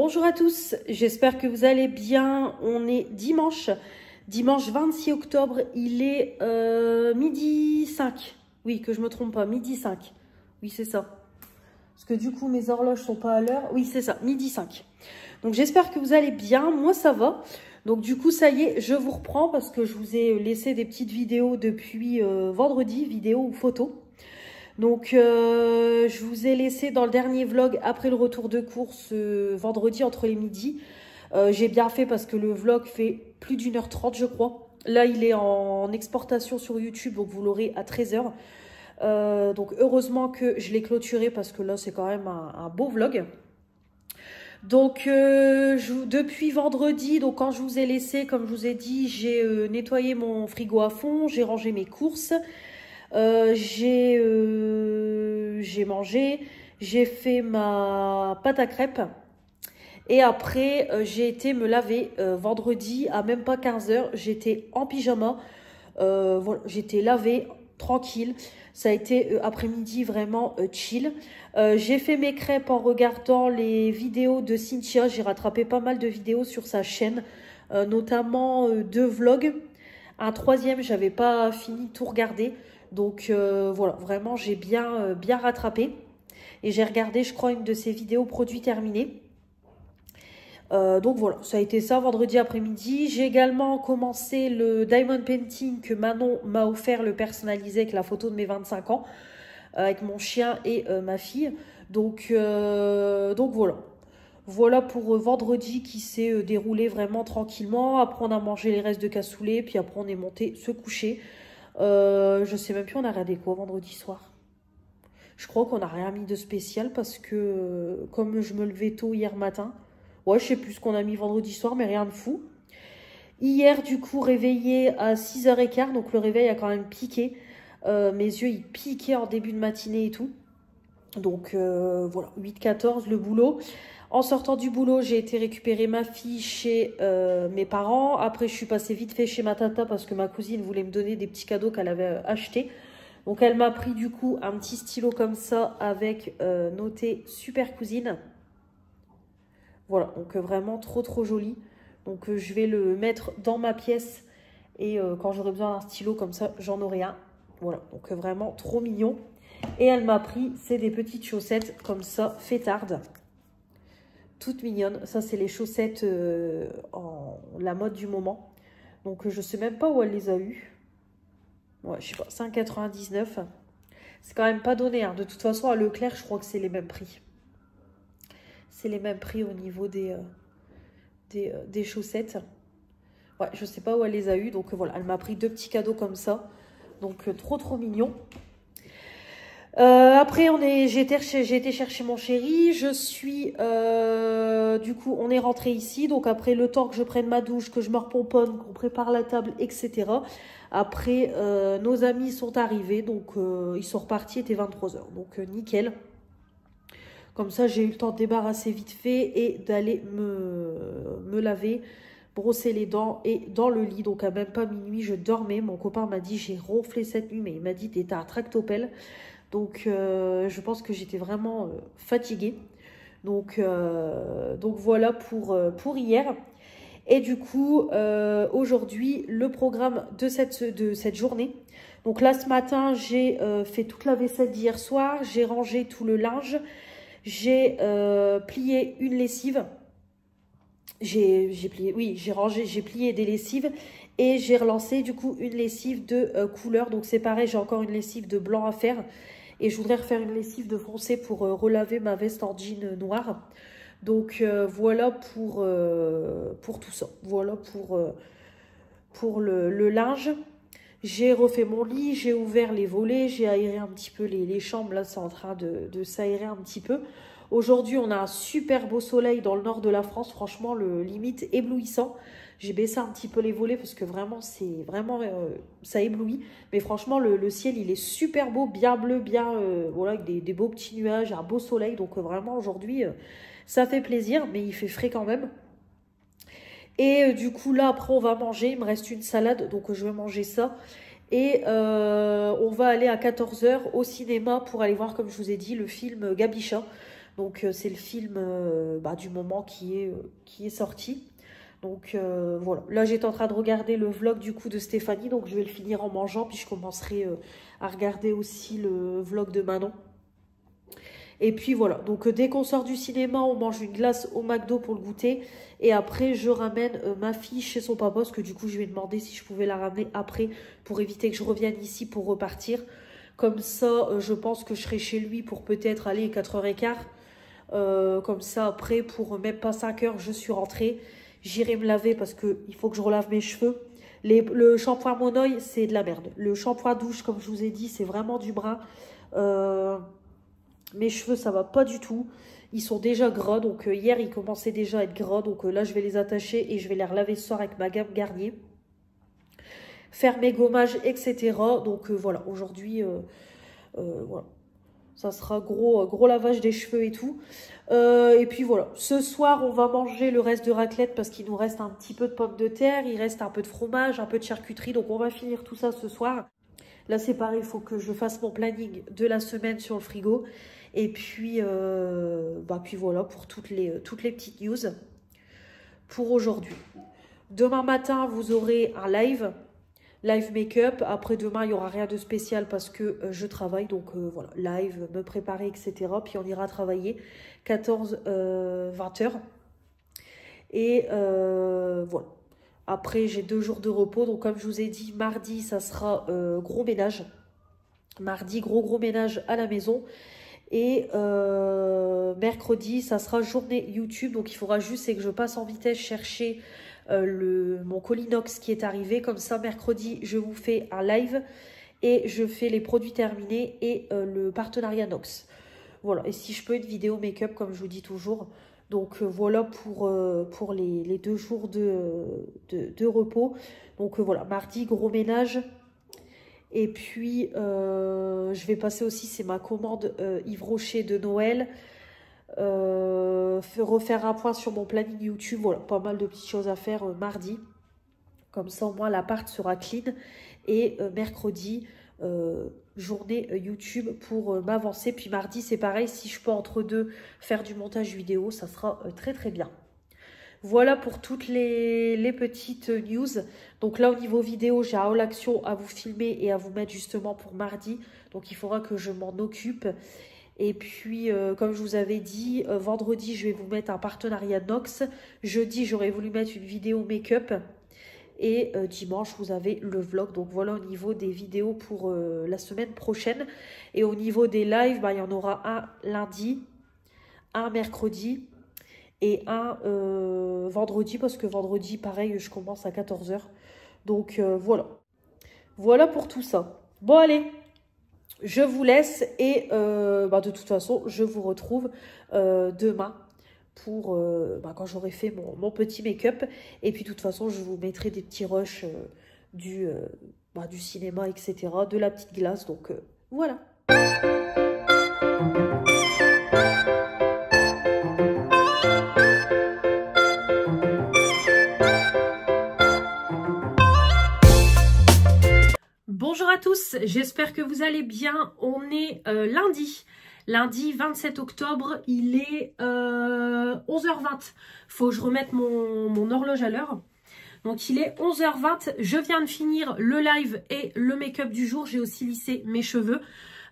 Bonjour à tous, j'espère que vous allez bien. On est dimanche 26 octobre, il est midi 5. Oui, que je me trompe pas, midi 5. Oui, c'est ça. Parce que du coup, mes horloges sont pas à l'heure. Oui, c'est ça, midi 5. Donc j'espère que vous allez bien, moi ça va. Donc du coup, ça y est, je vous reprends parce que je vous ai laissé des petites vidéos depuis vendredi, vidéos ou photos. Donc, je vous ai laissé dans le dernier vlog après le retour de course vendredi entre les midis. J'ai bien fait parce que le vlog fait plus d'1h30, je crois. Là, il est en exportation sur YouTube, donc vous l'aurez à 13h. Donc, heureusement que je l'ai clôturé parce que là, c'est quand même un beau vlog. Donc, depuis vendredi, donc quand je vous ai laissé, comme je vous ai dit, j'ai nettoyé mon frigo à fond, j'ai rangé mes courses. J'ai mangé, j'ai fait ma pâte à crêpes et après j'ai été me laver vendredi à même pas 15h, j'étais en pyjama, voilà, j'étais lavée tranquille, ça a été après-midi vraiment chill. J'ai fait mes crêpes en regardant les vidéos de Cynthia, j'ai rattrapé pas mal de vidéos sur sa chaîne, notamment 2 vlogs, un troisième j'avais pas fini de tout regarder. Donc voilà, vraiment j'ai bien rattrapé. Et j'ai regardé, je crois, une de ses vidéos produits terminés. Donc voilà, ça a été ça vendredi après-midi. J'ai également commencé le Diamond Painting que Manon m'a offert, le personnalisé avec la photo de mes 25 ans. Avec mon chien et ma fille. Donc voilà. Voilà pour vendredi qui s'est déroulé vraiment tranquillement. Après on a mangé les restes de cassoulet, puis après on est monté se coucher. Je sais même plus on a regardé quoi vendredi soir. Je crois qu'on n'a rien mis de spécial parce que comme je me levais tôt hier matin, ouais je sais plus ce qu'on a mis vendredi soir mais rien de fou. Hier du coup réveillée à 6h15, donc le réveil a quand même piqué. Mes yeux ils piquaient en début de matinée et tout. Donc voilà, 8-14 le boulot. En sortant du boulot, j'ai été récupérer ma fille chez mes parents. Après, je suis passée vite fait chez ma tata parce que ma cousine voulait me donner des petits cadeaux qu'elle avait achetés. Donc, elle m'a pris du coup un petit stylo comme ça avec noté super cousine. Voilà, donc vraiment trop joli. Donc, je vais le mettre dans ma pièce et quand j'aurai besoin d'un stylo comme ça, j'en aurai un. Voilà, donc vraiment trop mignon. Et elle m'a pris, c'est des petites chaussettes comme ça, fêtardes. Toutes mignonnes. Ça, c'est les chaussettes en la mode du moment. Donc, je sais même pas où elle les a eues. Ouais, je sais pas, 5,99. C'est quand même pas donné. Hein. De toute façon, à Leclerc, je crois que c'est les mêmes prix. C'est les mêmes prix au niveau des chaussettes. Ouais, je sais pas où elle les a eues. Donc, voilà, elle m'a pris 2 petits cadeaux comme ça. Donc, trop mignon. Après, j'ai été chercher mon chéri. Je suis, du coup, on est rentré ici. Donc après, le temps que je prenne ma douche, que je me repomponne, qu'on prépare la table, etc. Après, nos amis sont arrivés. Donc, ils sont repartis, il était 23h. Donc, nickel. Comme ça, j'ai eu le temps de débarrasser vite fait et d'aller me laver, brosser les dents et dans le lit. Donc, à même pas minuit, je dormais. Mon copain m'a dit, j'ai ronflé cette nuit, mais il m'a dit, t'étais à tractopelle. Donc, je pense que j'étais vraiment fatiguée. Donc voilà pour hier. Et du coup, aujourd'hui, le programme de cette journée. Donc là, ce matin, j'ai fait toute la vaisselle d'hier soir. J'ai rangé tout le linge. J'ai plié une lessive. J'ai plié des lessives. Et j'ai relancé du coup une lessive de couleur. Donc c'est pareil, j'ai encore une lessive de blanc à faire. Et je voudrais refaire une lessive de foncé pour relaver ma veste en jean noir. Donc voilà pour tout ça. Voilà pour le linge. J'ai refait mon lit, j'ai ouvert les volets, j'ai aéré un petit peu les chambres. Là, c'est en train de s'aérer un petit peu. Aujourd'hui, on a un super beau soleil dans le nord de la France. Franchement, le limite éblouissant. J'ai baissé un petit peu les volets parce que vraiment, c'est vraiment, ça éblouit. Mais franchement, le ciel, il est super beau, bien bleu, bien, voilà, avec des beaux petits nuages, un beau soleil. Donc vraiment, aujourd'hui, ça fait plaisir, mais il fait frais quand même. Et du coup, là, après, on va manger. Il me reste une salade, donc je vais manger ça. Et on va aller à 14h au cinéma pour aller voir, comme je vous ai dit, le film Gabicha. Donc c'est le film du moment qui est sorti. Donc voilà, là j'étais en train de regarder le vlog du coup de Stéphanie, donc je vais le finir en mangeant, puis je commencerai à regarder aussi le vlog de Manon. Et puis voilà, donc dès qu'on sort du cinéma, on mange une glace au McDo pour le goûter. Et après, je ramène ma fille chez son papa, parce que du coup, je lui ai demandé si je pouvais la ramener après pour éviter que je revienne ici pour repartir. Comme ça, je pense que je serai chez lui pour peut-être aller 4h15. Comme ça, après, pour même pas 5h, je suis rentrée. J'irai me laver parce qu'il faut que je relave mes cheveux. Le shampoing Monoi, c'est de la merde. Le shampoing douche, comme je vous ai dit, c'est vraiment du brun. Mes cheveux, ça va pas du tout. Ils sont déjà gras. Donc hier, ils commençaient déjà à être gras. Donc là, je vais les attacher et je vais les relaver ce soir avec ma gamme Garnier. Faire mes gommages, etc. Donc voilà, aujourd'hui, voilà. Ça sera gros lavage des cheveux et tout. Et puis voilà, ce soir, on va manger le reste de raclette parce qu'il nous reste un petit peu de pommes de terre. Il reste un peu de fromage, un peu de charcuterie. Donc on va finir tout ça ce soir. Là, c'est pareil, il faut que je fasse mon planning de la semaine sur le frigo. Et puis, puis voilà pour toutes les petites news pour aujourd'hui. Demain matin, vous aurez un live make-up. Après, demain, il n'y aura rien de spécial parce que je travaille. Donc, voilà, live, me préparer, etc. Puis, on ira travailler 14-20h. Et voilà. Après, j'ai 2 jours de repos. Donc, comme je vous ai dit, mardi, ça sera gros ménage. Mardi, gros ménage à la maison. Et mercredi, ça sera journée YouTube. Donc, il faudra juste que je passe en vitesse chercher mon colis Nox qui est arrivé. Comme ça, mercredi, je vous fais un live et je fais les produits terminés et le partenariat Nox. Voilà. Et si je peux, une vidéo make-up, comme je vous dis toujours. Donc, voilà pour les 2 jours de repos. Donc, voilà. Mardi, gros ménage. Et puis, je vais passer aussi, c'est ma commande Yves Rocher de Noël. Refaire un point sur mon planning YouTube. Voilà, pas mal de petites choses à faire mardi. Comme ça, au moins, l'appart sera clean. Et mercredi, journée YouTube pour m'avancer. Puis mardi, c'est pareil. Si je peux entre deux faire du montage vidéo, ça sera très bien. Voilà pour toutes les petites news. Donc là, au niveau vidéo, j'ai un haul action à vous filmer et à vous mettre justement pour mardi. Donc il faudra que je m'en occupe. Et puis, comme je vous avais dit, vendredi, je vais vous mettre un partenariat Nox. Jeudi, j'aurais voulu mettre une vidéo make-up. Et dimanche, vous avez le vlog. Donc voilà au niveau des vidéos pour la semaine prochaine. Et au niveau des lives, il y en aura un lundi, un mercredi et un vendredi. Parce que vendredi, pareil, je commence à 14h. Donc voilà. Voilà pour tout ça. Bon, allez. Je vous laisse et de toute façon, je vous retrouve demain pour quand j'aurai fait mon petit make-up. Et puis de toute façon, je vous mettrai des petits rushs du cinéma, etc. De la petite glace. Donc voilà. Bonjour à tous, j'espère que vous allez bien. On est lundi 27 octobre, il est 11h20. Faut que je remette mon horloge à l'heure. Donc il est 11h20, je viens de finir le live et le make-up du jour. J'ai aussi lissé mes cheveux.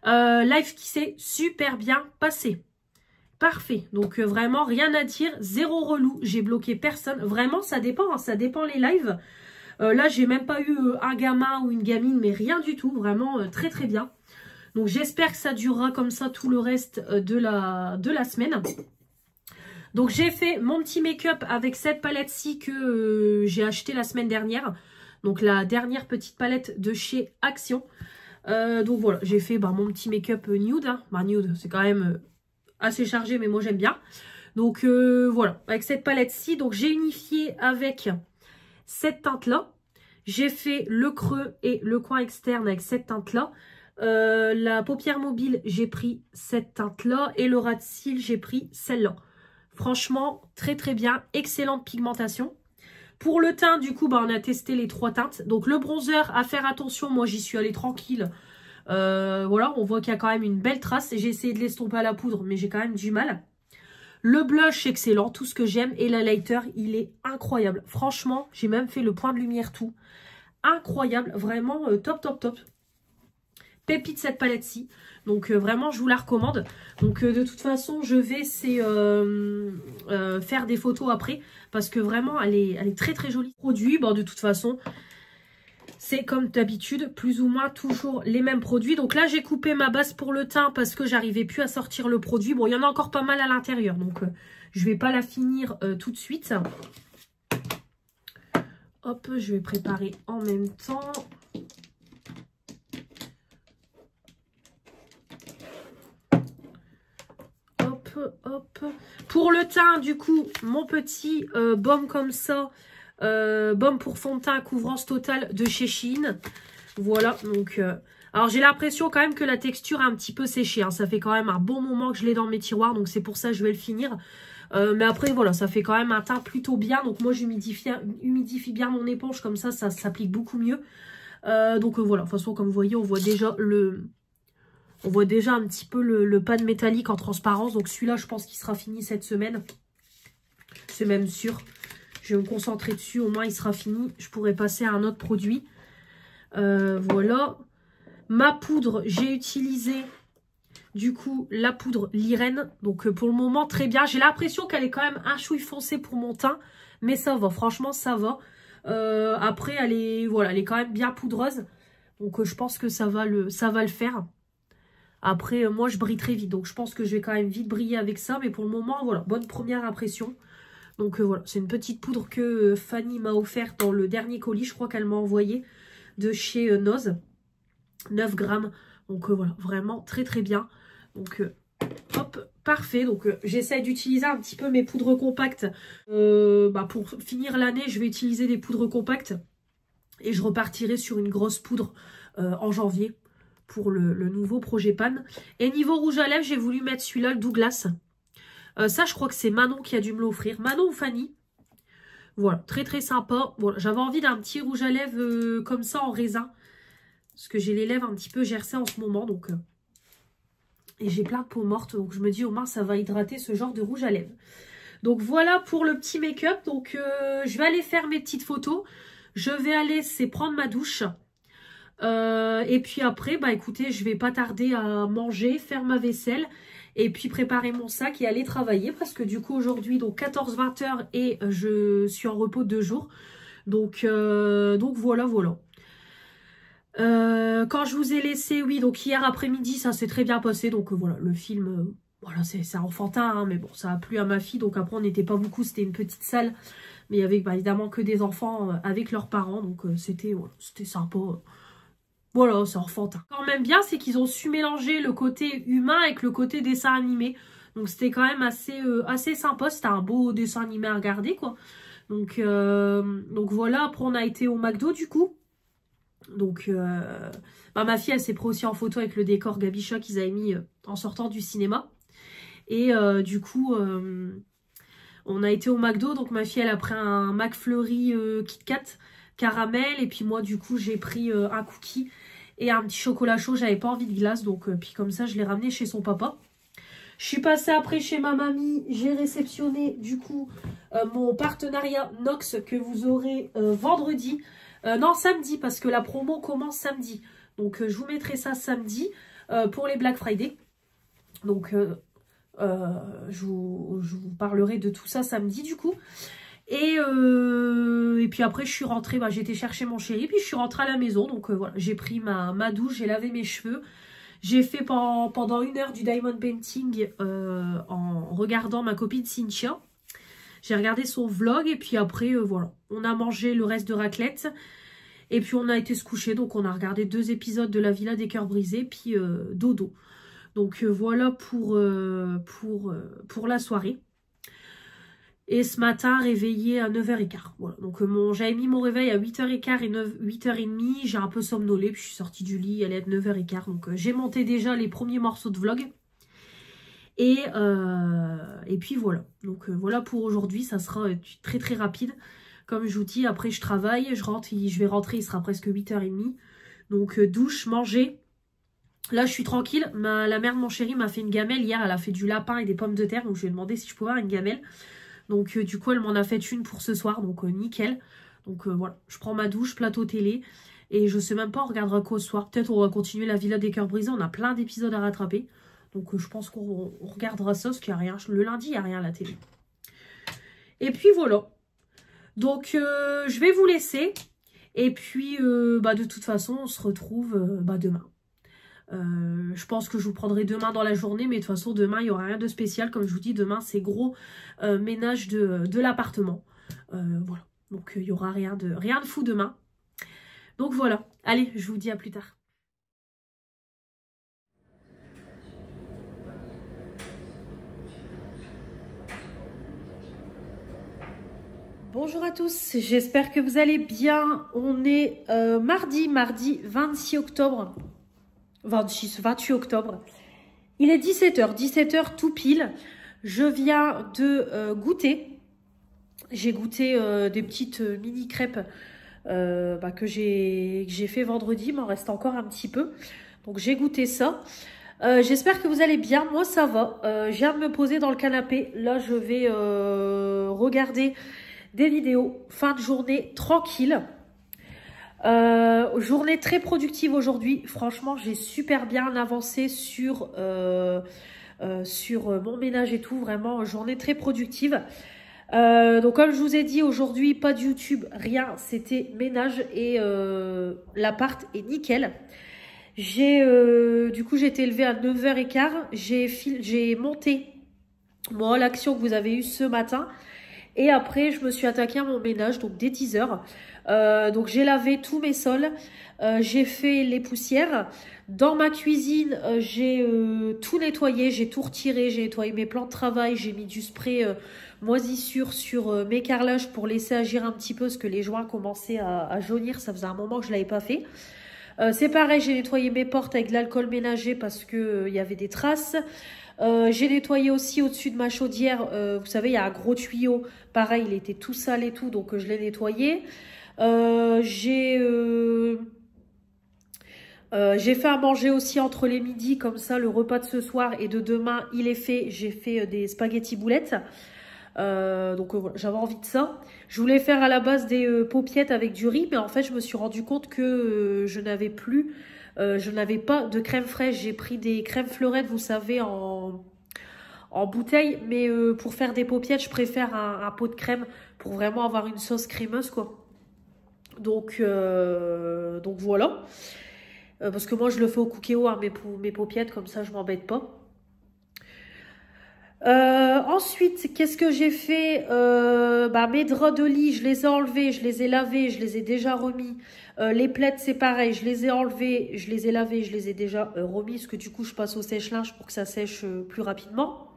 Live qui s'est super bien passé. Parfait, donc vraiment rien à dire, zéro relou, j'ai bloqué personne. Vraiment ça dépend, hein, ça dépend les lives. Là, j'ai même pas eu un gamin ou une gamine, mais rien du tout. Vraiment très bien. Donc, j'espère que ça durera comme ça tout le reste de la semaine. Donc, j'ai fait mon petit make-up avec cette palette-ci que j'ai achetée la semaine dernière. Donc, la dernière petite palette de chez Action. Donc, voilà, j'ai fait mon petit make-up nude. Hein. Nude, c'est quand même assez chargé, mais moi, j'aime bien. Donc, voilà, avec cette palette-ci. Donc, j'ai unifié avec cette teinte-là. J'ai fait le creux et le coin externe avec cette teinte-là. La paupière mobile, j'ai pris cette teinte-là. Et le ras de cils, j'ai pris celle-là. Franchement, très bien. Excellente pigmentation. Pour le teint, du coup, on a testé les 3 teintes. Donc, le bronzer, à faire attention. Moi, j'y suis allée tranquille. Voilà, on voit qu'il y a quand même une belle trace. J'ai essayé de l'estomper à la poudre, mais j'ai quand même du mal. Le blush, excellent, tout ce que j'aime. Et l'highlighter, il est incroyable. Franchement, j'ai même fait le point de lumière tout. Incroyable, vraiment top, top, top. Pépite cette palette-ci. Donc vraiment, je vous la recommande. Donc de toute façon, je vais faire des photos après. Parce que vraiment, elle est très, très jolie. Produit, bon, de toute façon, c'est comme d'habitude, plus ou moins toujours les mêmes produits. Donc là, j'ai coupé ma base pour le teint parce que j'arrivais plus à sortir le produit. Bon, il y en a encore pas mal à l'intérieur. Donc je vais pas la finir tout de suite. Hop, je vais préparer en même temps. Hop, hop. Pour le teint, du coup, mon petit baume comme ça. Baume pour fond de teint, couvrance totale de chez Shein. Voilà, donc... alors, j'ai l'impression quand même que la texture a un petit peu séché. Hein. Ça fait quand même un bon moment que je l'ai dans mes tiroirs. Donc, c'est pour ça que je vais le finir. Mais après, voilà, ça fait quand même un teint plutôt bien. Donc, moi, j'humidifie bien mon éponge. Comme ça s'applique beaucoup mieux. Donc, voilà. De toute façon, comme vous voyez, on voit déjà un petit peu le pad métallique en transparence. Donc, celui-là, je pense qu'il sera fini cette semaine. C'est même sûr. Je vais me concentrer dessus. Au moins, il sera fini. Je pourrai passer à un autre produit. Voilà. Ma poudre, j'ai utilisé... Du coup, la poudre Lirène, donc pour le moment, très bien. J'ai l'impression qu'elle est quand même un chouille foncé pour mon teint, mais ça va, franchement, ça va. Après, elle est quand même bien poudreuse, donc je pense que ça va le faire. Après, moi, je brille très vite, donc je pense que je vais quand même vite briller avec ça, mais pour le moment, voilà, bonne première impression. Donc voilà, c'est une petite poudre que Fanny m'a offerte dans le dernier colis, je crois qu'elle m'a envoyé de chez Noz, 9 grammes. Donc voilà, vraiment très très bien. Donc hop, parfait. Donc j'essaie d'utiliser un petit peu mes poudres compactes. Pour finir l'année, je vais utiliser des poudres compactes. Et je repartirai sur une grosse poudre en janvier pour le nouveau projet Pan. Et niveau rouge à lèvres, j'ai voulu mettre celui-là, le Douglas. Ça, je crois que c'est Manon qui a dû me l'offrir. Manon ou Fanny. Voilà, très très sympa. Voilà, j'avais envie d'un petit rouge à lèvres comme ça en raisin. Parce que j'ai les lèvres un petit peu gercées en ce moment. Donc, et j'ai plein de peau morte. Donc je me dis au moins ça va hydrater ce genre de rouge à lèvres. Donc voilà pour le petit make-up. Donc je vais aller faire mes petites photos. Je vais aller prendre ma douche. Et puis après, bah écoutez, je vais pas tarder à manger, faire ma vaisselle. Et puis préparer mon sac et aller travailler. Parce que du coup aujourd'hui, donc 14-20 heures et je suis en repos de 2 jours. Donc voilà. Quand je vous ai laissé, oui, donc hier après-midi, ça s'est très bien passé. Donc voilà, le film, voilà, c'est enfantin, hein, mais bon, ça a plu à ma fille. Donc après, on n'était pas beaucoup, c'était une petite salle. Mais avec évidemment que des enfants avec leurs parents. Donc c'était sympa. Voilà, c'est enfantin. Quand même bien, c'est qu'ils ont su mélanger le côté humain avec le côté dessin animé. Donc c'était quand même assez sympa. C'était un beau dessin animé à regarder, quoi. Donc voilà, après on a été au McDo du coup. Donc ma fille elle s'est pris aussi en photo avec le décor Gabicha qu'ils avaient mis en sortant du cinéma. Et du coup on a été au McDo. Donc ma fille elle a pris un McFlurry Kit Kat caramel. Et puis moi du coup j'ai pris un cookie et un petit chocolat chaud. J'avais pas envie de glace. Donc puis comme ça je l'ai ramené chez son papa. Je suis passée après chez ma mamie. J'ai réceptionné du coup mon partenariat Nox que vous aurez vendredi. Non, samedi, parce que la promo commence samedi. Donc, je vous mettrai ça samedi pour les Black Friday. Donc, je vous parlerai de tout ça samedi, du coup. Et puis après, je suis rentrée, j'ai été chercher mon chéri, puis je suis rentrée à la maison. Donc, voilà, j'ai pris ma douche, j'ai lavé mes cheveux. J'ai fait pendant 1 heure du diamond painting en regardant ma copine Cynthia. J'ai regardé son vlog et puis après, voilà, on a mangé le reste de raclette. Et puis on a été se coucher, donc on a regardé 2 épisodes de La Villa des Cœurs Brisés, puis dodo. Donc voilà pour la soirée. Et ce matin, réveillée à 9h15. Voilà, donc j'avais mis mon réveil à 8h15 et 8h30. J'ai un peu somnolé, puis je suis sortie du lit, elle est à 9h15. Donc j'ai monté déjà les premiers morceaux de vlog. Et puis voilà. Donc voilà pour aujourd'hui, ça sera très très rapide. Comme je vous dis, après je travaille, je vais rentrer, il sera presque 8h30. Donc douche, manger. Là, je suis tranquille. La mère de mon chéri m'a fait une gamelle. Hier, elle a fait du lapin et des pommes de terre. Donc, je lui ai demandé si je pouvais avoir une gamelle. Donc, du coup, elle m'en a fait une pour ce soir. Donc, nickel. Donc, voilà. Je prends ma douche, plateau télé. Et je sais même pas, on regardera quoi ce soir. Peut-être on va continuer la Villa des Cœurs Brisés. On a plein d'épisodes à rattraper. Donc, je pense qu'on regardera ça. Parce qu'il n'y a rien. Le lundi, il n'y a rien à la télé. Et puis, voilà. Donc, je vais vous laisser. Et puis, de toute façon, on se retrouve demain. Je pense que je vous prendrai demain dans la journée, mais de toute façon, demain, il n'y aura rien de spécial. Comme je vous dis, demain, c'est gros ménage de l'appartement. Voilà. Donc, il n'y aura rien de fou demain. Donc, voilà. Allez, je vous dis à plus tard. Bonjour à tous, j'espère que vous allez bien. On est mardi 26 octobre. 28 octobre. Il est 17h tout pile. Je viens de goûter. J'ai goûté des petites mini crêpes que j'ai fait vendredi. Il m'en reste encore un petit peu. Donc j'ai goûté ça. J'espère que vous allez bien. Moi ça va. Je viens de me poser dans le canapé. Là je vais regarder des vidéos. Fin de journée tranquille. Journée très productive aujourd'hui. Franchement, j'ai super bien avancé sur mon ménage et tout. Vraiment, journée très productive. Donc, comme je vous ai dit, aujourd'hui, pas de YouTube, rien. C'était ménage et l'appart est nickel. Du coup, j'ai été élevée à 9h15. J'ai monté l'action que vous avez eue ce matin. Et après, je me suis attaquée à mon ménage, donc dès 10h. Donc, j'ai lavé tous mes sols. J'ai fait les poussières. Dans ma cuisine, j'ai tout nettoyé. J'ai tout retiré. J'ai nettoyé mes plans de travail. J'ai mis du spray moisissure sur mes carrelages pour laisser agir un petit peu parce que les joints commençaient à jaunir. Ça faisait un moment que je ne l'avais pas fait. C'est pareil, j'ai nettoyé mes portes avec de l'alcool ménager parce que y avait des traces. J'ai nettoyé aussi au-dessus de ma chaudière, vous savez, il y a un gros tuyau, pareil, il était tout sale et tout, donc je l'ai nettoyé. J'ai fait à manger aussi entre les midis, comme ça le repas de ce soir et de demain, il est fait. J'ai fait des spaghettis boulettes. Voilà, j'avais envie de ça. Je voulais faire à la base des paupiettes avec du riz, mais en fait, je me suis rendu compte que je n'avais pas de crème fraîche. J'ai pris des crèmes fleurettes, vous savez, en bouteille, mais pour faire des paupiettes, je préfère un pot de crème pour vraiment avoir une sauce crémeuse, quoi. Donc voilà. Parce que moi, je le fais au Cookéo, hein, mes paupiettes, comme ça, je m'embête pas. Ensuite, qu'est-ce que j'ai fait? Mes draps de lit, je les ai enlevés, je les ai lavés, je les ai déjà remis. Les plaids, c'est pareil, je les ai enlevés, je les ai lavés, je les ai déjà remis, parce que du coup, je passe au sèche-linge pour que ça sèche plus rapidement.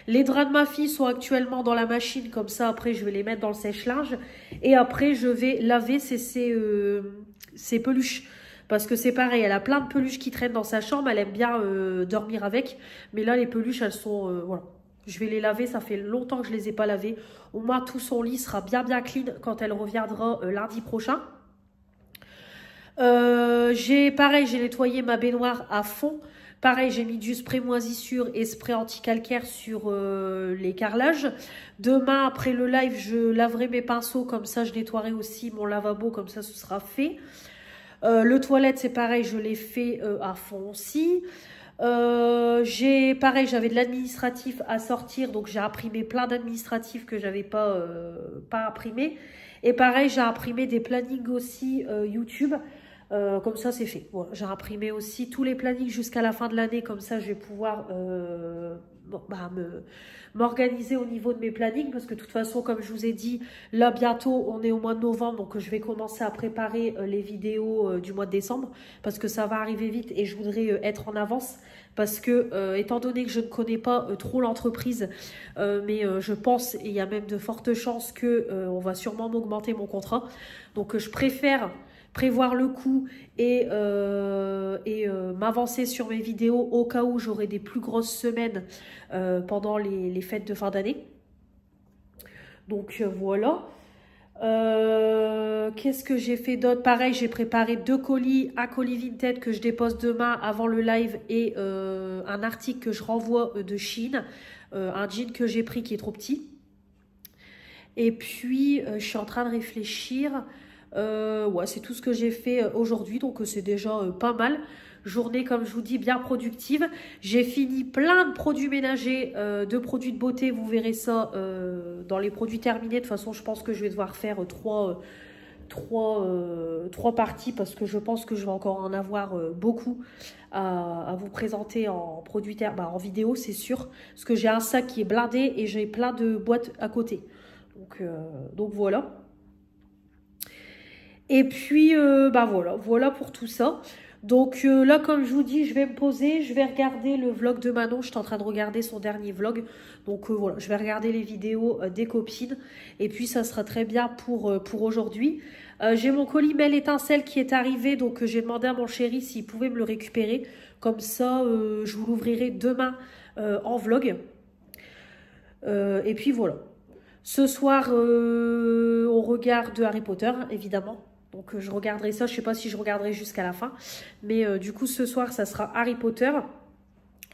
Les draps de ma fille sont actuellement dans la machine, comme ça, après, je vais les mettre dans le sèche-linge. Et après, je vais laver ses peluches. Parce que c'est pareil, elle a plein de peluches qui traînent dans sa chambre, elle aime bien dormir avec. Mais là, les peluches, elles sont... voilà. Je vais les laver, ça fait longtemps que je ne les ai pas lavées. Au moins, tout son lit sera bien clean quand elle reviendra lundi prochain. Pareil, j'ai nettoyé ma baignoire à fond. Pareil, j'ai mis du spray moisissure et spray anti-calcaire sur les carrelages. Demain, après le live, je laverai mes pinceaux. Comme ça, je nettoierai aussi mon lavabo. Comme ça, ce sera fait. Le toilette, c'est pareil, je l'ai fait à fond aussi. Pareil, j'avais de l'administratif à sortir, donc j'ai imprimé plein d'administratifs que j'avais pas imprimé. Et pareil, j'ai imprimé des plannings aussi YouTube. Comme ça, c'est fait. Voilà, j'ai imprimé aussi tous les plannings jusqu'à la fin de l'année. Comme ça, je vais pouvoir m'organiser au niveau de mes plannings. Parce que de toute façon, comme je vous ai dit, là, bientôt, on est au mois de novembre. Donc, je vais commencer à préparer les vidéos du mois de décembre. Parce que ça va arriver vite et je voudrais être en avance. Parce que, étant donné que je ne connais pas trop l'entreprise, mais je pense, et il y a même de fortes chances qu'on va sûrement m'augmenter mon contrat. Donc, je préfère prévoir le coup et m'avancer sur mes vidéos au cas où j'aurai des plus grosses semaines pendant les fêtes de fin d'année. Donc voilà. Qu'est-ce que j'ai fait d'autre? Pareil, j'ai préparé 2 colis, un colis Vinted que je dépose demain avant le live et un article que je renvoie de Chine, un jean que j'ai pris qui est trop petit. Et puis, je suis en train de réfléchir. Ouais, c'est tout ce que j'ai fait aujourd'hui, donc c'est déjà pas mal. Journée, comme je vous dis, bien productive. J'ai fini plein de produits ménagers, de produits de beauté. Vous verrez ça dans les produits terminés. De toute façon, je pense que je vais devoir faire trois parties parce que je pense que je vais encore en avoir beaucoup à vous présenter en produits en vidéo, c'est sûr. Parce que j'ai un sac qui est blindé et j'ai plein de boîtes à côté. Donc voilà. Et puis, voilà pour tout ça. Donc là, comme je vous dis, je vais me poser, je vais regarder le vlog de Manon. Je suis en train de regarder son dernier vlog. Donc voilà, je vais regarder les vidéos des copines. Et puis, ça sera très bien pour aujourd'hui. J'ai mon colis Belle Étincelle qui est arrivé. Donc, j'ai demandé à mon chéri s'il pouvait me le récupérer. Comme ça, je vous l'ouvrirai demain en vlog. Et puis, voilà. Ce soir, on regarde Harry Potter, évidemment. Donc, je regarderai ça. Je ne sais pas si je regarderai jusqu'à la fin. Mais du coup, ce soir, ça sera Harry Potter.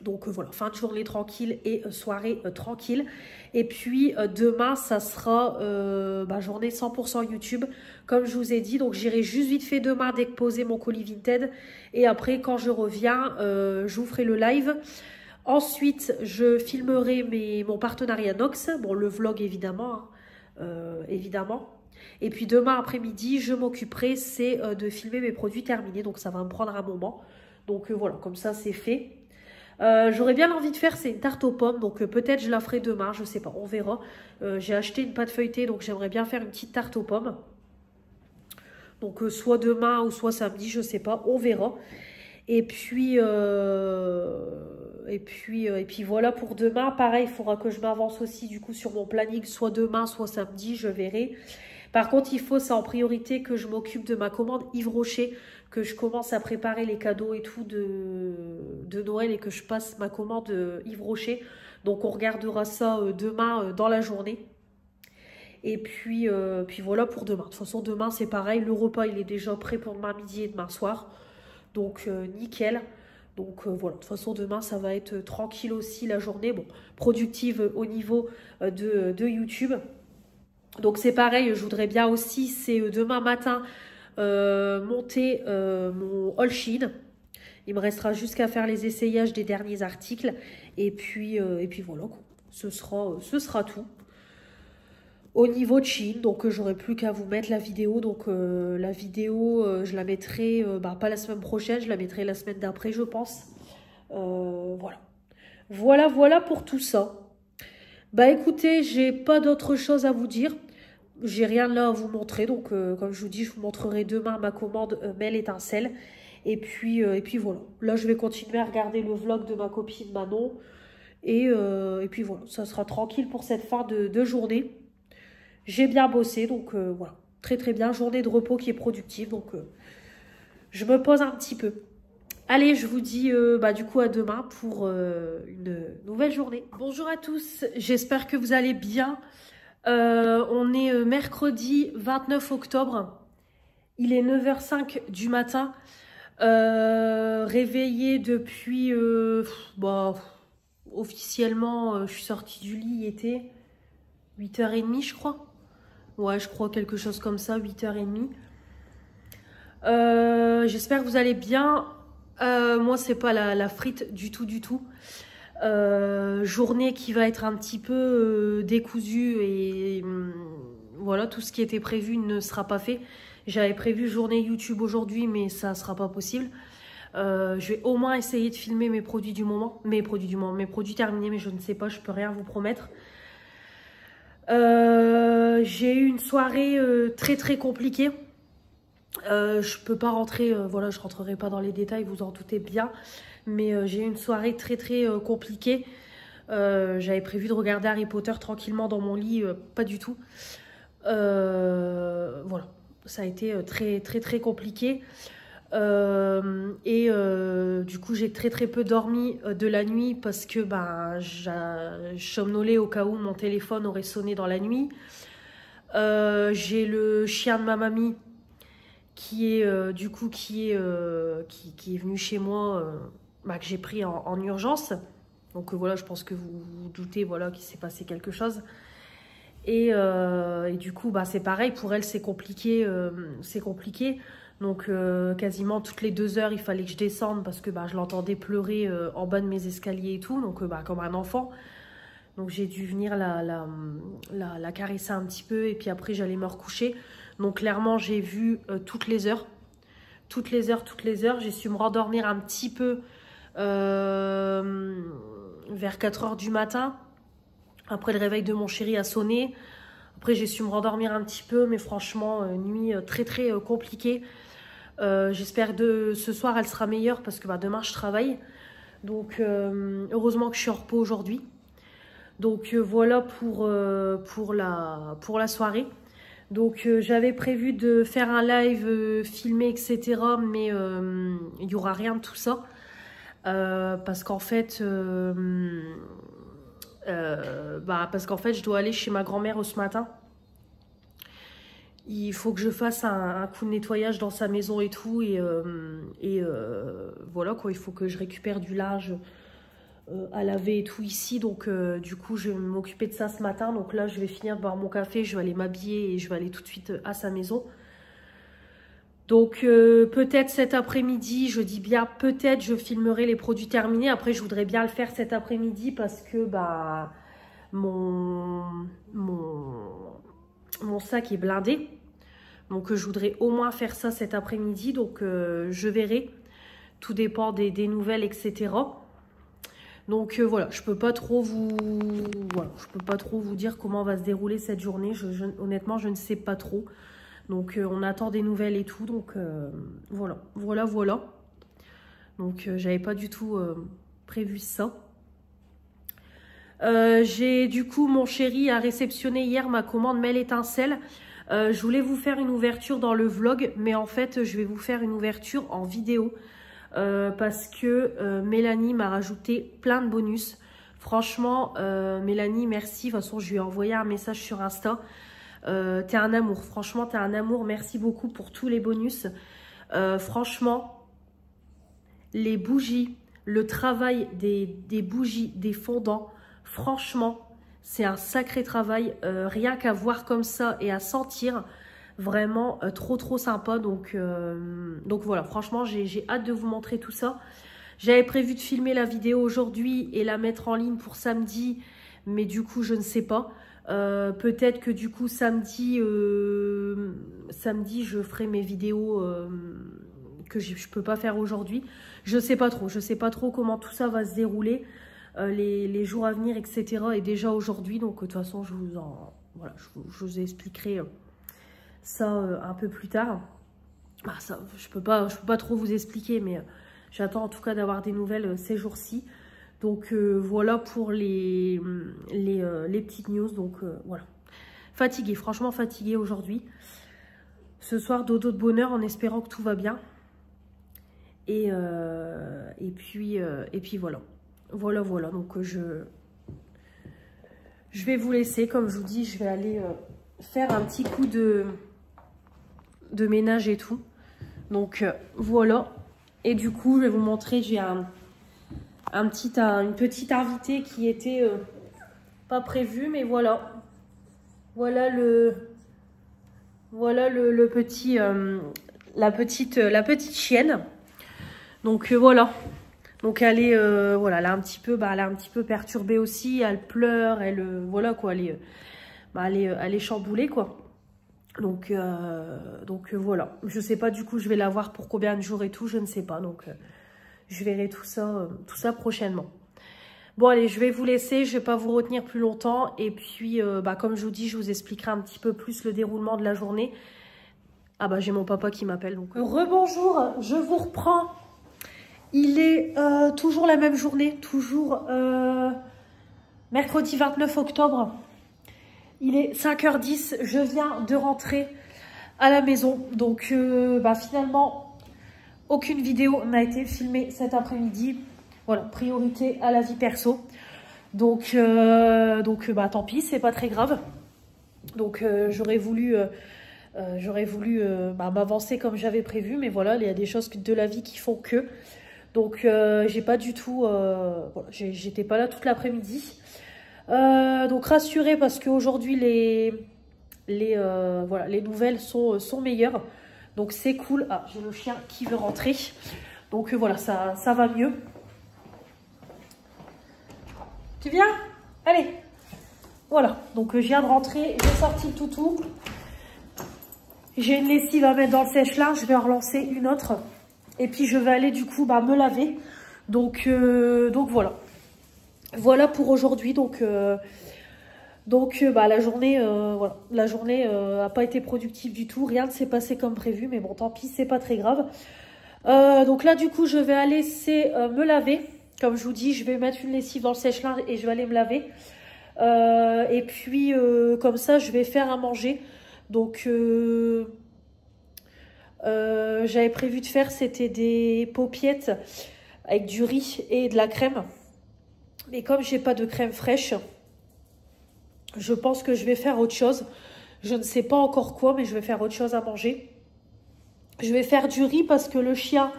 Donc, voilà, fin de journée tranquille et soirée tranquille. Et puis, demain, ça sera journée 100% YouTube, comme je vous ai dit. Donc, j'irai juste vite fait demain déposer mon colis Vinted. Et après, quand je reviens, je vous ferai le live. Ensuite, je filmerai mon partenariat Nox. Bon, le vlog, évidemment. Évidemment. Et puis demain après-midi, je m'occuperai, c'est de filmer mes produits terminés. Donc ça va me prendre un moment. Donc voilà, comme ça c'est fait. J'aurais bien envie de faire, c'est une tarte aux pommes. Donc peut-être je la ferai demain, je sais pas, on verra. J'ai acheté une pâte feuilletée, donc j'aimerais bien faire une petite tarte aux pommes. Donc soit demain ou soit samedi, je sais pas, on verra. Et puis voilà pour demain. Pareil, il faudra que je m'avance aussi du coup sur mon planning, soit demain, soit samedi, je verrai. Par contre, il faut, c'est en priorité que je m'occupe de ma commande Yves Rocher, que je commence à préparer les cadeaux et tout de Noël et que je passe ma commande Yves Rocher. Donc, on regardera ça demain dans la journée. Et puis voilà pour demain. De toute façon, demain, c'est pareil. Le repas, il est déjà prêt pour demain midi et demain soir. Donc, nickel. Donc, voilà. De toute façon, demain, ça va être tranquille aussi la journée. Bon, productive au niveau de YouTube. Donc c'est pareil, je voudrais bien aussi, c'est demain matin, monter mon haul Shein. Il me restera jusqu'à faire les essayages des derniers articles. Et puis voilà, quoi. Ce sera tout. Au niveau de Shein, donc j'aurai plus qu'à vous mettre la vidéo. Donc la vidéo, je la mettrai, pas la semaine prochaine, je la mettrai la semaine d'après, je pense. Voilà. Voilà pour tout ça. Bah écoutez, j'ai pas d'autre chose à vous dire. J'ai rien là à vous montrer. Donc comme je vous dis, je vous montrerai demain ma commande Belle Étincelle. Et puis voilà. Là, je vais continuer à regarder le vlog de ma copine Manon. Et puis voilà, ça sera tranquille pour cette fin de journée. J'ai bien bossé, donc voilà. Très très bien. Journée de repos qui est productive. Donc je me pose un petit peu. Allez, je vous dis du coup à demain pour une nouvelle journée. Bonjour à tous, j'espère que vous allez bien. On est mercredi 29 octobre. Il est 9h05 du matin. Réveillée depuis... officiellement, je suis sortie du lit, il était 8h30 je crois. Ouais, je crois quelque chose comme ça, 8h30. J'espère que vous allez bien. Moi, c'est pas la frite du tout. Journée qui va être un petit peu décousue et voilà, tout ce qui était prévu ne sera pas fait. J'avais prévu journée YouTube aujourd'hui, mais ça sera pas possible. Je vais au moins essayer de filmer mes produits produits terminés, mais je ne sais pas, je peux rien vous promettre. J'ai eu une soirée très très compliquée. Je peux pas rentrer, voilà, je rentrerai pas dans les détails, vous en doutez bien. Mais j'ai eu une soirée très très compliquée. J'avais prévu de regarder Harry Potter tranquillement dans mon lit, pas du tout. Voilà, ça a été très très très compliqué. Du coup, j'ai très très peu dormi de la nuit parce que j'ai somnolé au cas où mon téléphone aurait sonné dans la nuit. J'ai le chien de ma mamie qui est du coup qui est venu chez moi, que j'ai pris en urgence. Donc voilà, je pense que vous vous doutez voilà, qu'il s'est passé quelque chose. Et du coup, c'est pareil, pour elle, c'est compliqué. Donc, quasiment toutes les 2 heures, il fallait que je descende parce que je l'entendais pleurer en bas de mes escaliers et tout, donc comme un enfant. Donc, j'ai dû venir la caresser un petit peu et puis après, j'allais me recoucher. Donc, clairement, j'ai vu toutes les heures. Toutes les heures. J'ai su me rendormir un petit peu vers 4 heures du matin. Après, le réveil de mon chéri a sonné. Après, j'ai su me rendormir un petit peu, mais franchement, nuit très compliquée. J'espère que ce soir, elle sera meilleure parce que demain, je travaille. Donc, heureusement que je suis en repos aujourd'hui. Donc, voilà pour la soirée. Donc, j'avais prévu de faire un live filmé, etc. Mais il n'y aura rien de tout ça. Parce qu'en fait... je dois aller chez ma grand-mère ce matin. Il faut que je fasse un coup de nettoyage dans sa maison et tout. Et voilà quoi, il faut que je récupère du linge à laver et tout ici. Donc du coup, je vais m'occuper de ça ce matin. Donc là, je vais finir de boire mon café, je vais aller m'habiller et je vais aller tout de suite à sa maison. Donc peut-être cet après-midi, je dis bien peut-être, je filmerai les produits terminés. Après, je voudrais bien le faire cet après-midi parce que mon sac est blindé. Donc je voudrais au moins faire ça cet après-midi. Donc je verrai. Tout dépend des nouvelles, etc. Donc voilà, je peux pas trop vous dire comment va se dérouler cette journée. Honnêtement, je ne sais pas trop. Donc on attend des nouvelles et tout. Donc voilà. Donc j'avais pas du tout prévu ça. J'ai du coup, mon chéri a réceptionné hier ma commande Mail Étincelle. Je voulais vous faire une ouverture dans le vlog, mais en fait je vais vous faire une ouverture en vidéo parce que Mélanie m'a rajouté plein de bonus. Franchement, Mélanie, merci. De toute façon, je lui ai envoyé un message sur Insta. T'es un amour, franchement t'es un amour, merci beaucoup pour tous les bonus. Franchement, les bougies, le travail des bougies, des fondants, franchement c'est un sacré travail, rien qu'à voir comme ça et à sentir, vraiment trop sympa. Donc voilà, franchement j'ai hâte de vous montrer tout ça. J'avais prévu de filmer la vidéo aujourd'hui et la mettre en ligne pour samedi, mais du coup je ne sais pas. Peut-être que du coup samedi je ferai mes vidéos que je peux pas faire aujourd'hui. Je sais pas trop comment tout ça va se dérouler les jours à venir, etc. Et déjà aujourd'hui, donc de toute façon je vous expliquerai ça un peu plus tard. Ça, je peux pas trop vous expliquer, mais j'attends en tout cas d'avoir des nouvelles ces jours-ci. Donc voilà pour les petites news. Donc voilà. Fatiguée, franchement fatiguée aujourd'hui. Ce soir, dodo de bonheur en espérant que tout va bien. Et puis voilà. Voilà. Donc je vais vous laisser. Comme je vous dis, je vais aller faire un petit coup de ménage et tout. Donc voilà. Et du coup, je vais vous montrer, j'ai une petite invitée qui était pas prévue, mais voilà. Voilà le petit la petite chienne. Donc voilà. Donc elle est voilà, elle est un petit peu perturbée aussi, elle pleure, voilà quoi, elle est chamboulée quoi. Donc voilà, je sais pas du coup, je vais la voir pour combien de jours et tout, je ne sais pas. Donc je verrai tout ça prochainement. Bon allez, je vais vous laisser, je vais pas vous retenir plus longtemps. Et puis comme je vous dis, je vous expliquerai un petit peu plus le déroulement de la journée. Ah j'ai mon papa qui m'appelle. Donc rebonjour, je vous reprends. Il est toujours la même journée, toujours mercredi 29 octobre. Il est 5h10, je viens de rentrer à la maison. Donc finalement, aucune vidéo n'a été filmée cet après-midi. Voilà, priorité à la vie perso. Donc tant pis, c'est pas très grave. Donc j'aurais voulu m'avancer comme j'avais prévu, mais voilà, il y a des choses de la vie qui font que. Donc j'ai pas du tout, voilà, j'étais pas là toute l'après-midi. Donc rassurée parce qu'aujourd'hui voilà, les nouvelles sont meilleures. Donc c'est cool. Ah, j'ai le chien qui veut rentrer. Donc voilà, ça va mieux. Tu viens? Allez. Voilà, donc je viens de rentrer, j'ai sorti le toutou. J'ai une lessive à mettre dans le sèche-linge, je vais en relancer une autre. Et puis je vais aller du coup me laver. Donc voilà. Voilà pour aujourd'hui. Donc la journée, voilà, la journée n'a pas été productive du tout. Rien ne s'est passé comme prévu, mais bon, tant pis, c'est pas très grave. Donc là, du coup, je vais aller me laver. Comme je vous dis, je vais mettre une lessive dans le sèche-linge et je vais aller me laver. Et puis, comme ça, je vais faire à manger. Donc, j'avais prévu de faire, c'était des paupiettes avec du riz et de la crème. Mais comme j'ai pas de crème fraîche, je pense que je vais faire autre chose. Je ne sais pas encore quoi, mais je vais faire autre chose à manger. Je vais faire du riz parce que le chien,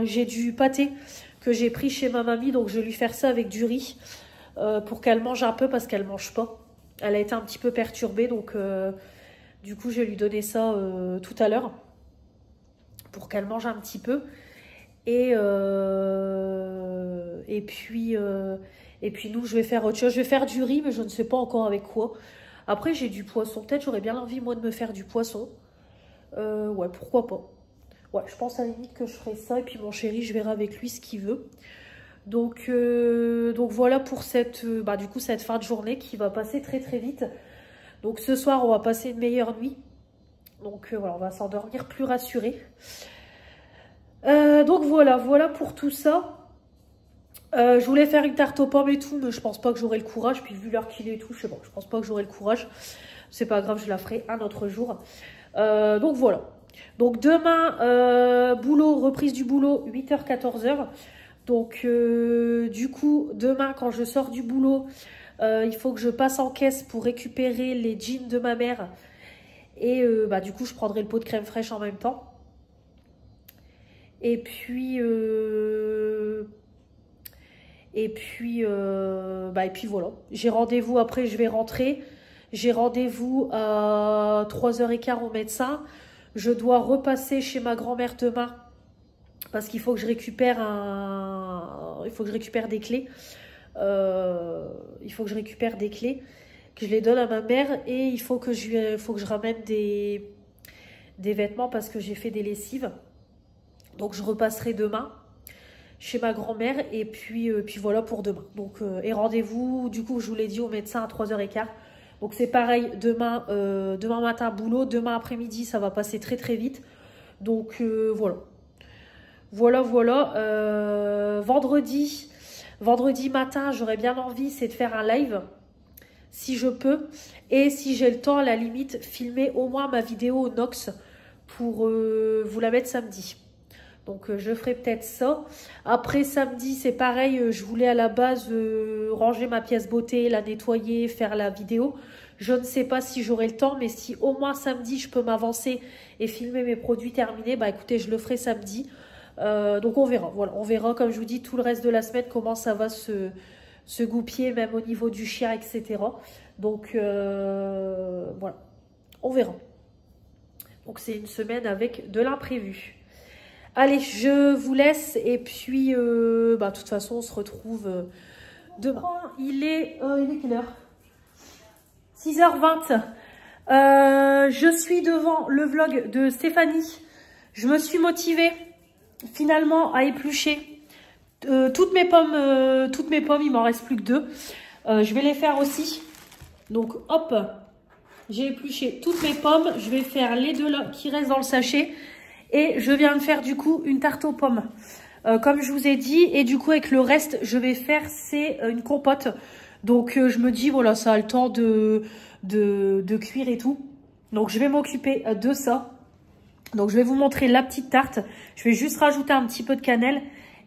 j'ai du pâté que j'ai pris chez ma mamie. Donc, je vais lui faire ça avec du riz pour qu'elle mange un peu parce qu'elle mange pas. Elle a été un petit peu perturbée. Donc, du coup, je vais lui donner ça tout à l'heure pour qu'elle mange un petit peu. Et puis nous, je vais faire autre chose. Je vais faire du riz, mais je ne sais pas encore avec quoi. Après, j'ai du poisson. Peut-être j'aurais bien envie, moi, de me faire du poisson. Ouais, pourquoi pas. Ouais, je pense à la limite que je ferai ça. Et puis mon chéri, je verrai avec lui ce qu'il veut. Donc voilà pour cette fin de journée qui va passer très très vite. Donc ce soir, on va passer une meilleure nuit. Donc voilà, on va s'endormir plus rassuré. Donc voilà pour tout ça. Je voulais faire une tarte aux pommes et tout, mais je pense pas que j'aurai le courage. Puis vu l'heure qu'il est et tout, je sais pas, je pense pas que j'aurai le courage. C'est pas grave, je la ferai un autre jour. Donc voilà. Donc demain, reprise du boulot, 8h, 14h. Donc du coup, demain, quand je sors du boulot, il faut que je passe en caisse pour récupérer les jeans de ma mère. Et du coup, je prendrai le pot de crème fraîche en même temps. Et puis voilà. J'ai rendez-vous après, je vais rentrer. J'ai rendez-vous à 3h15 au médecin. Je dois repasser chez ma grand-mère demain parce qu'il faut que je récupère des clés. Il faut que je récupère des clés, que je les donne à ma mère et il faut que je ramène des vêtements parce que j'ai fait des lessives. Donc je repasserai demain chez ma grand-mère et puis voilà pour demain. Donc et rendez-vous, du coup je vous l'ai dit, au médecin à 3h15. Donc c'est pareil, demain matin boulot, demain après-midi ça va passer très très vite. Donc voilà. Vendredi matin, j'aurais bien envie, c'est de faire un live, si je peux. Et si j'ai le temps, à la limite, filmer au moins ma vidéo au Nox pour vous la mettre samedi. Donc je ferai peut-être ça. Après samedi, c'est pareil, je voulais à la base ranger ma pièce beauté, la nettoyer, faire la vidéo. Je ne sais pas si j'aurai le temps, mais si au moins samedi, je peux m'avancer et filmer mes produits terminés, bah écoutez, je le ferai samedi. Donc on verra, voilà, on verra comme je vous dis tout le reste de la semaine comment ça va se goupiller, même au niveau du chien, etc. Donc voilà, on verra. Donc c'est une semaine avec de l'imprévu. Allez, je vous laisse et puis de toute façon on se retrouve demain. Il est quelle heure? 6h20. Je suis devant le vlog de Stéphanie. Je me suis motivée finalement à éplucher toutes mes pommes, il m'en reste plus que 2. Je vais les faire aussi. Donc hop, j'ai épluché toutes mes pommes. Je vais faire les 2 là qui restent dans le sachet. Et je viens de faire du coup une tarte aux pommes. Comme je vous ai dit. Et du coup avec le reste, je vais faire une compote. Donc je me dis voilà, ça a le temps de cuire et tout. Donc je vais m'occuper de ça. Donc je vais vous montrer la petite tarte. Je vais juste rajouter un petit peu de cannelle.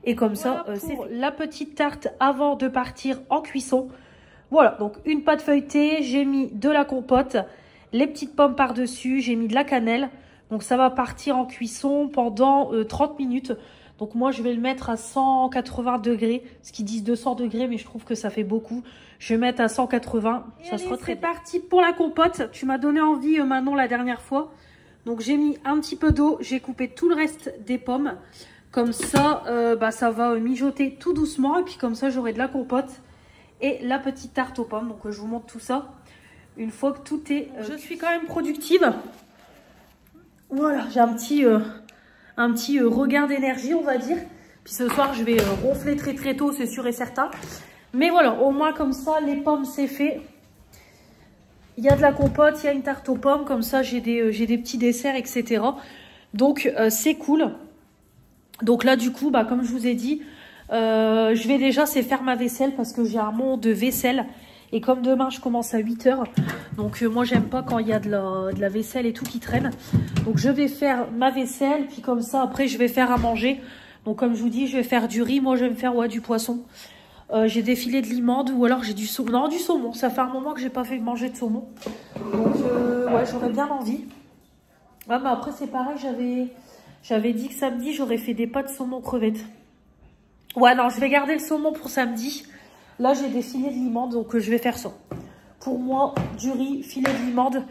Et comme voilà ça, c'est la petite tarte avant de partir en cuisson. Voilà, donc une pâte feuilletée, j'ai mis de la compote, les petites pommes par-dessus, j'ai mis de la cannelle. Donc ça va partir en cuisson pendant 30 minutes. Donc moi je vais le mettre à 180 degrés, ce qu'ils disent 200 degrés, mais je trouve que ça fait beaucoup. Je vais mettre à 180, ça sera très bien. C'est parti pour la compote. Tu m'as donné envie Manon la dernière fois. Donc j'ai mis un petit peu d'eau, j'ai coupé tout le reste des pommes. Comme ça, ça va mijoter tout doucement. Et puis comme ça, j'aurai de la compote et la petite tarte aux pommes. Donc je vous montre tout ça une fois que tout est... Je suis quand même productive. Voilà, j'ai un petit regain d'énergie, on va dire. Puis ce soir, je vais ronfler très très tôt, c'est sûr et certain. Mais voilà, au moins comme ça, les pommes, c'est fait. Il y a de la compote, il y a une tarte aux pommes. Comme ça, j'ai des petits desserts, etc. Donc, c'est cool. Donc là, du coup, comme je vous ai dit, je vais déjà faire ma vaisselle parce que j'ai un monde de vaisselle. Et comme demain, je commence à 8 h. Donc, moi, j'aime pas quand il y a de la vaisselle et tout qui traîne. Donc, je vais faire ma vaisselle. Puis comme ça, après, je vais faire à manger. Donc, comme je vous dis, je vais faire du riz. Moi, je vais me faire du poisson. J'ai des filets de limande ou alors j'ai du saumon. Non, du saumon. Ça fait un moment que j'ai pas fait manger de saumon. Donc, ouais, j'aurais bien envie. Ah, mais après, c'est pareil. J'avais dit que samedi, j'aurais fait des pâtes saumon crevettes. Ouais, non, je vais garder le saumon pour samedi. Là, j'ai des filets de limande, donc je vais faire ça. Pour moi, du riz, filet de limande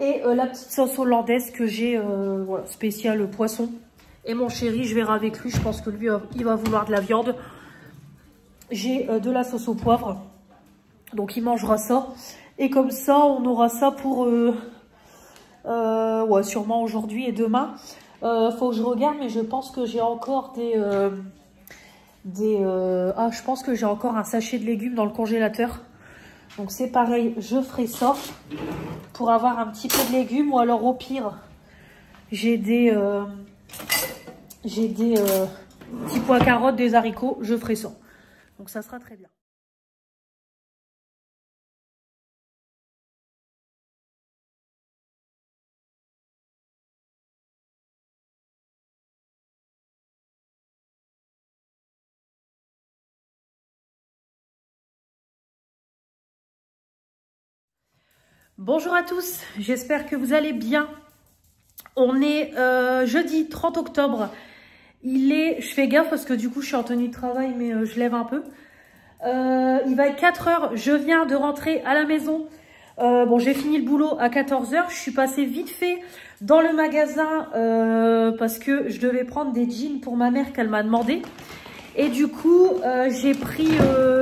et la petite sauce hollandaise que j'ai, voilà, spéciale poisson. Et mon chéri, je verrai avec lui. Je pense que lui, il va vouloir de la viande. J'ai de la sauce au poivre. Donc, il mangera ça. Et comme ça, on aura ça pour... ouais, sûrement aujourd'hui et demain. Faut que je regarde, mais je pense que j'ai encore je pense que j'ai encore un sachet de légumes dans le congélateur. Donc c'est pareil, je ferai ça pour avoir un petit peu de légumes. Ou alors au pire, j'ai des petits pois carottes, des haricots. Je ferai ça. Donc ça sera très bien. Bonjour à tous, j'espère que vous allez bien. On est jeudi 30 octobre. Je fais gaffe parce que du coup je suis en tenue de travail, mais je lève un peu. Il va être 4 h, je viens de rentrer à la maison. Bon, j'ai fini le boulot à 14 h. Je suis passée vite fait dans le magasin parce que je devais prendre des jeans pour ma mère qu'elle m'a demandé. Et du coup, j'ai pris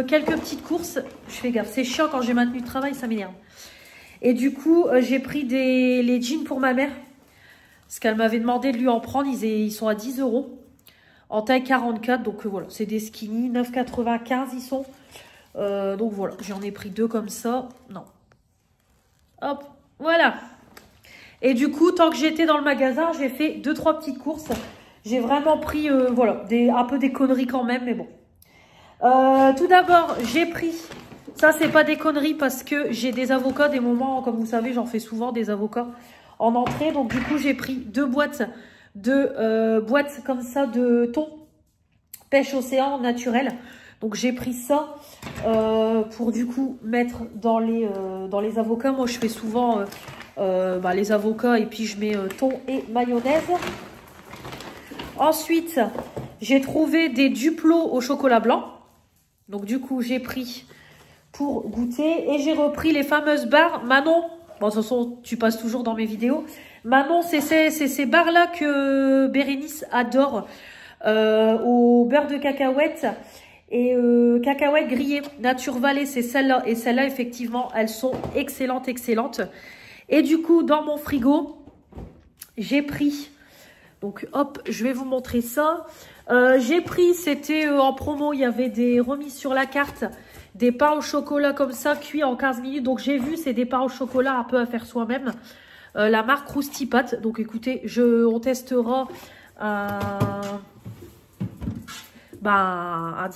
quelques petites courses. Je fais gaffe, c'est chiant quand j'ai ma tenue de travail, ça m'énerve. Et du coup, j'ai pris les jeans pour ma mère. Parce qu'elle m'avait demandé de lui en prendre. Ils sont à 10 € en taille 44. Donc voilà, c'est des skinny. 9,95 ils sont. Donc voilà, j'en ai pris 2 comme ça. Non. Hop, voilà. Et du coup, tant que j'étais dans le magasin, j'ai fait 2-3 petites courses. J'ai vraiment pris, voilà, un peu des conneries quand même, mais bon. Tout d'abord, j'ai pris... Ça, c'est pas des conneries parce que j'ai des avocats, des moments, comme vous savez, j'en fais souvent des avocats en entrée. Donc, du coup, j'ai pris 2 boîtes comme ça de thon pêche océan naturel. Donc, j'ai pris ça pour, du coup, mettre dans les avocats. Moi, je fais souvent les avocats et puis je mets thon et mayonnaise. Ensuite, j'ai trouvé des Duplo au chocolat blanc. Donc, du coup, j'ai pris... pour goûter. Et j'ai repris les fameuses barres Manon. Bon, de toute façon, tu passes toujours dans mes vidéos. Manon, c'est ces barres-là que Bérénice adore. Au beurre de cacahuète et cacahuètes grillées. Nature Valley, c'est celle-là. Et celles-là, effectivement, elles sont excellentes, excellentes. Et du coup, dans mon frigo, j'ai pris... Donc, hop, je vais vous montrer ça. J'ai pris, c'était en promo, il y avait des remises sur la carte... Des pains au chocolat comme ça, cuits en 15 minutes. Donc, j'ai vu, c'est des pains au chocolat un peu à faire soi-même. La marque Krusty Pat. Donc, écoutez, on testera un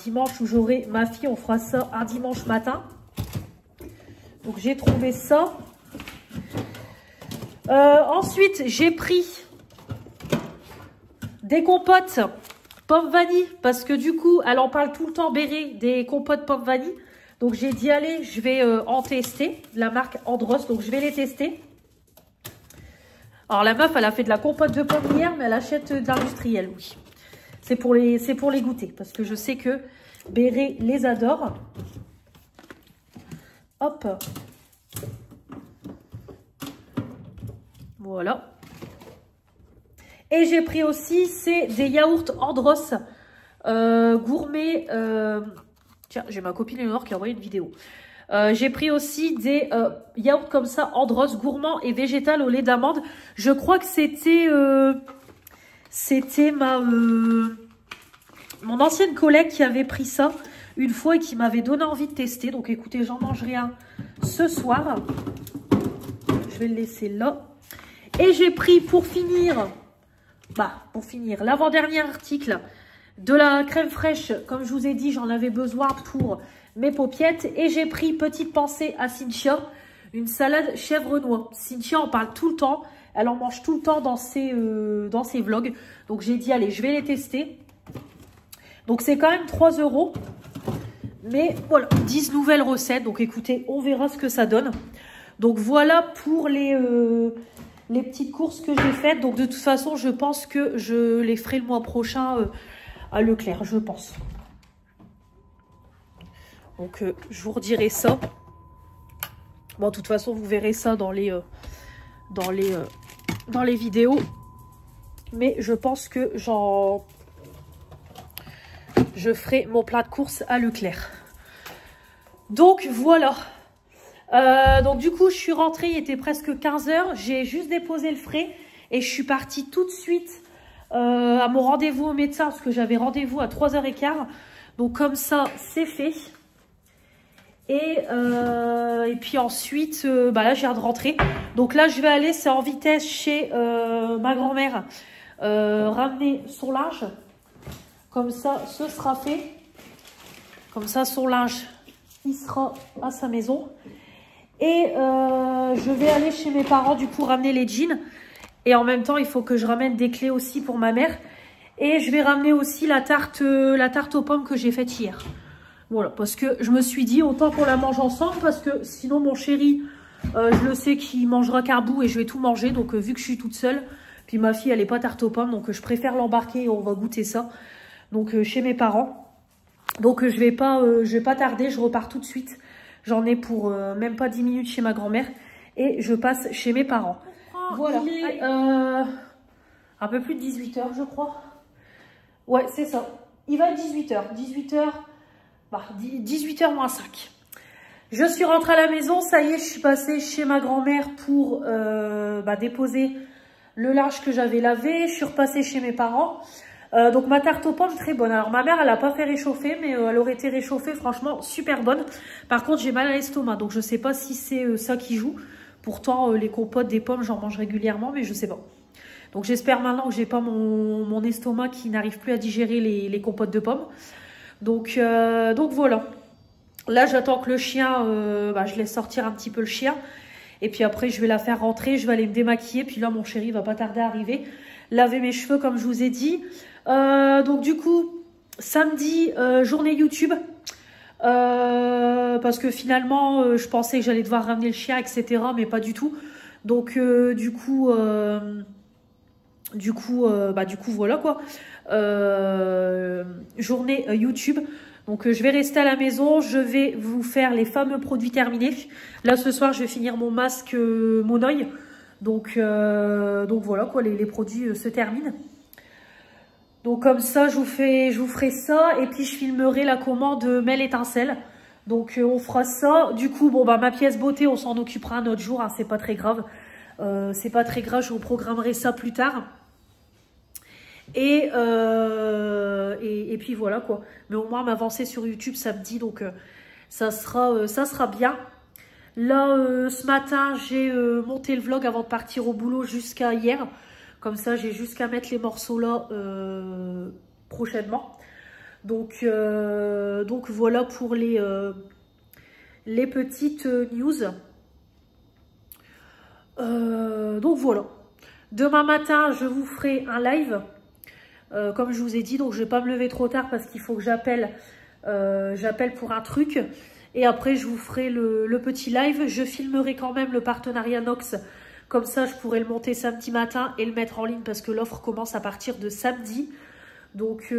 dimanche où j'aurai ma fille. On fera ça un dimanche matin. Donc, j'ai trouvé ça. Ensuite, j'ai pris des compotes pomme vanille. Parce que du coup, elle en parle tout le temps, Béré, des compotes pomme vanille. Donc j'ai dit allez, je vais en tester, la marque Andros, donc je vais les tester. Alors la meuf, elle a fait de la compote de pommes hier, mais elle achète de l'industriel, oui. C'est pour les goûter, parce que je sais que Béré les adore. Hop. Voilà. Et j'ai pris aussi, c'est des yaourts Andros gourmet. Tiens, j'ai ma copine Léonore qui a envoyé une vidéo. J'ai pris aussi des yaourts comme ça, Andros, gourmand et végétal au lait d'amande. Je crois que c'était mon ancienne collègue qui avait pris ça une fois et qui m'avait donné envie de tester. Donc écoutez, j'en mangerai un ce soir. Je vais le laisser là. Et j'ai pris pour finir, l'avant-dernier article de la crème fraîche. Comme je vous ai dit, j'en avais besoin pour mes paupiettes. Et j'ai pris, petite pensée à Cynthia, une salade chèvre-noix. Cynthia en parle tout le temps. Elle en mange tout le temps dans ses vlogs. Donc j'ai dit, allez, je vais les tester. Donc c'est quand même 3 €. Mais voilà, 10 nouvelles recettes. Donc écoutez, on verra ce que ça donne. Donc voilà pour les petites courses que j'ai faites. Donc de toute façon, je pense que je les ferai le mois prochain à Leclerc, je pense. Donc je vous redirai ça. Bon, de toute façon, vous verrez ça dans les vidéos. Mais je pense que je ferai mon plat de course à Leclerc. Donc voilà. Donc du coup, je suis rentrée, il était presque 15 h. J'ai juste déposé le frais et je suis partie tout de suite à mon rendez-vous au médecin parce que j'avais rendez-vous à 3 h 15. Donc comme ça, c'est fait. Et puis ensuite, là, je viens de rentrer. Donc là, je vais aller, c'est en vitesse chez ma grand-mère, ramener son linge. Comme ça, ce sera fait. Comme ça, son linge, il sera à sa maison. Et je vais aller chez mes parents, du coup, ramener les jeans. Et en même temps, il faut que je ramène des clés aussi pour ma mère. Et je vais ramener aussi la tarte aux pommes que j'ai faite hier. Voilà, parce que je me suis dit, autant qu'on la mange ensemble, parce que sinon, mon chéri, je le sais qu'il mangera carbou et je vais tout manger. Donc, vu que je suis toute seule, puis ma fille, elle n'est pas tarte aux pommes, donc je préfère l'embarquer et on va goûter ça. Donc, chez mes parents. Donc, je vais pas tarder, je repars tout de suite. J'en ai pour même pas 10 minutes chez ma grand-mère. Et je passe chez mes parents. Voilà. Il est un peu plus de 18 h, je crois. Ouais, c'est ça. Il va être 18 h. 18 h. 18 h moins 5. Je suis rentrée à la maison. Ça y est, je suis passée chez ma grand-mère pour déposer le linge que j'avais lavé. Je suis repassée chez mes parents. Donc ma tarte aux pommes très bonne. Alors ma mère elle a pas fait réchauffer, mais elle aurait été réchauffée, franchement super bonne. Par contre j'ai mal à l'estomac, donc je sais pas si c'est ça qui joue. Pourtant les compotes des pommes j'en mange régulièrement, mais je sais pas. Donc j'espère maintenant que j'ai pas mon estomac qui n'arrive plus à digérer les compotes de pommes. Donc voilà. Là j'attends que le chien, je laisse sortir un petit peu le chien. Et puis après je vais la faire rentrer, je vais aller me démaquiller. Puis là mon chéri va pas tarder à arriver. Laver mes cheveux comme je vous ai dit. Donc du coup, samedi, journée YouTube. Parce que finalement, je pensais que j'allais devoir ramener le chien, etc. Mais pas du tout. Donc du coup, voilà quoi. Journée YouTube. Donc je vais rester à la maison. Je vais vous faire les fameux produits terminés. Là ce soir, je vais finir mon masque Monoï. Donc voilà quoi, les produits se terminent. Donc comme ça, je vous ferai ça. Et puis je filmerai la commande Mel Étincelle. Donc on fera ça. Du coup, ma pièce beauté, on s'en occupera un autre jour. Hein, c'est pas très grave. C'est pas très grave, je vous programmerai ça plus tard. Et puis voilà quoi. Mais au moins m'avancer sur YouTube samedi. Donc ça sera bien. Là, ce matin, j'ai monté le vlog avant de partir au boulot jusqu'à hier. Comme ça, j'ai jusqu'à mettre les morceaux là prochainement. Donc voilà pour les petites news. Donc voilà. Demain matin, je vous ferai un live. Comme je vous ai dit, donc je ne vais pas me lever trop tard parce qu'il faut que j'appelle pour un truc. Et après, je vous ferai le petit live. Je filmerai quand même le partenariat Nox. Comme ça, je pourrai le monter samedi matin et le mettre en ligne parce que l'offre commence à partir de samedi. Donc,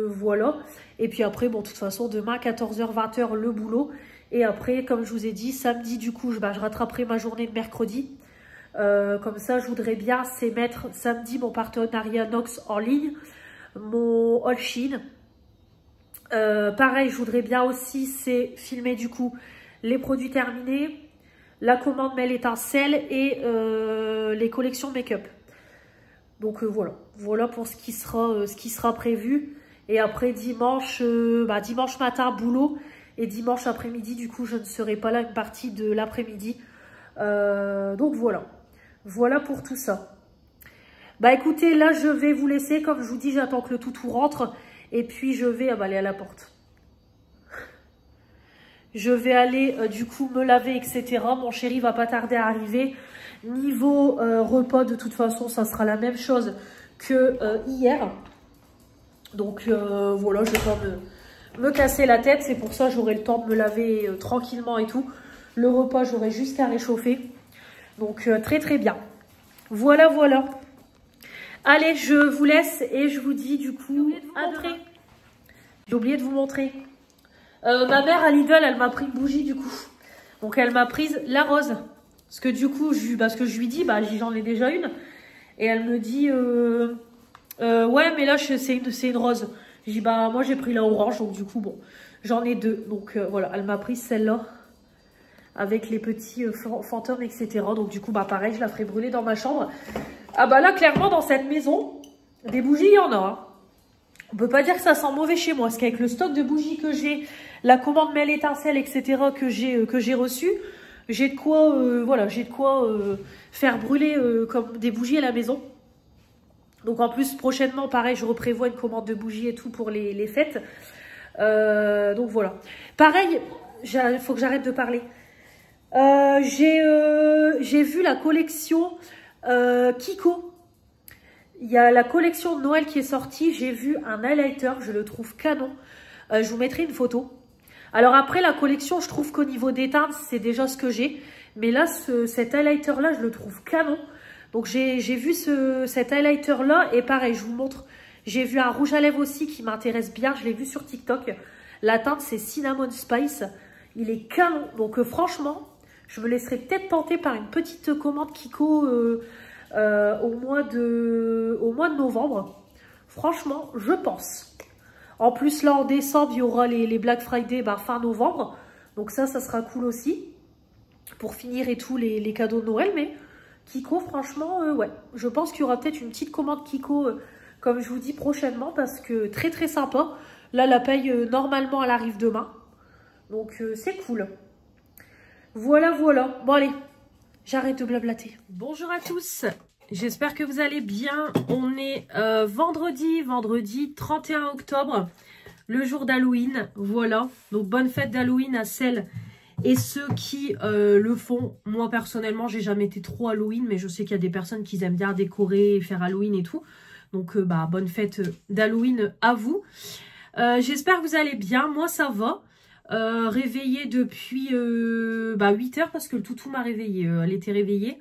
voilà. Et puis après, bon, de toute façon, demain, 14h, 20h, le boulot. Et après, comme je vous ai dit, samedi, du coup, je rattraperai ma journée de mercredi. Comme ça, je voudrais bien, c'est mettre samedi mon partenariat Nox en ligne. Mon haul Shein. Pareil, je voudrais bien aussi, c'est filmer du coup les produits terminés, la commande mail étincelle et les collections make-up. Donc voilà, voilà pour ce qui sera prévu. Et après dimanche, dimanche matin boulot et dimanche après-midi, du coup je ne serai pas là une partie de l'après-midi. Donc voilà, voilà pour tout ça. Bah écoutez, là je vais vous laisser, comme je vous dis, j'attends que le toutou rentre. Et puis, je vais aller à la porte. Je vais aller, du coup, me laver, etc. Mon chéri va pas tarder à arriver. Niveau repas, de toute façon, ça sera la même chose que hier. Donc, voilà, je vais pas me casser la tête. C'est pour ça que j'aurai le temps de me laver tranquillement et tout. Le repas, j'aurai juste à réchauffer. Donc, très, très bien. Voilà, voilà. Allez, je vous laisse et je vous dis du coup à demain. J'ai oublié de vous montrer. Ma mère à Lidl, elle m'a pris une bougie du coup. Donc elle m'a prise la rose. Parce que du coup, je lui dis, j'en ai déjà une. Et elle me dit, ouais mais là c'est une rose. Je dis, moi j'ai pris la orange, donc du coup bon, j'en ai deux. Donc voilà, elle m'a pris celle-là. Avec les petits fantômes, etc. Donc du coup, pareil, je la ferai brûler dans ma chambre. Ah là, clairement, dans cette maison, des bougies, il y en a. Hein. On peut pas dire que ça sent mauvais chez moi. Parce qu'avec le stock de bougies que j'ai, la commande mail étincelle, etc. que j'ai reçu, j'ai de quoi, faire brûler comme des bougies à la maison. Donc en plus, prochainement, pareil, je reprévois une commande de bougies et tout pour les fêtes. Donc voilà. Pareil, il faut que j'arrête de parler. J'ai vu la collection Kiko. Il y a la collection de Noël qui est sortie. J'ai vu un highlighter, je le trouve canon. Je vous mettrai une photo. Alors après la collection, je trouve qu'au niveau des teintes, c'est déjà ce que j'ai. Mais là, cet highlighter là, je le trouve canon. Donc j'ai vu cet highlighter là et pareil, je vous montre. J'ai vu un rouge à lèvres aussi qui m'intéresse bien. Je l'ai vu sur TikTok. La teinte c'est Cinnamon Spice. Il est canon. Donc franchement, je me laisserai peut-être tenter par une petite commande Kiko au mois de novembre. Franchement, je pense. En plus, là, en décembre, il y aura les Black Friday fin novembre. Donc ça sera cool aussi. Pour finir et tout, les cadeaux de Noël. Mais Kiko, franchement, ouais. Je pense qu'il y aura peut-être une petite commande Kiko, comme je vous dis, prochainement. Parce que très, très sympa. Là, la paye, normalement, elle arrive demain. Donc, c'est cool. Voilà, voilà. Bon, allez, j'arrête de blablater. Bonjour à tous. J'espère que vous allez bien. On est vendredi 31 octobre, le jour d'Halloween. Voilà. Donc, bonne fête d'Halloween à celles et ceux qui le font. Moi, personnellement, j'ai jamais été trop Halloween, mais je sais qu'il y a des personnes qui aiment bien décorer et faire Halloween et tout. Donc, bonne fête d'Halloween à vous. J'espère que vous allez bien. Moi, ça va. Réveillée depuis 8 heures parce que le toutou m'a réveillée. Elle était réveillée.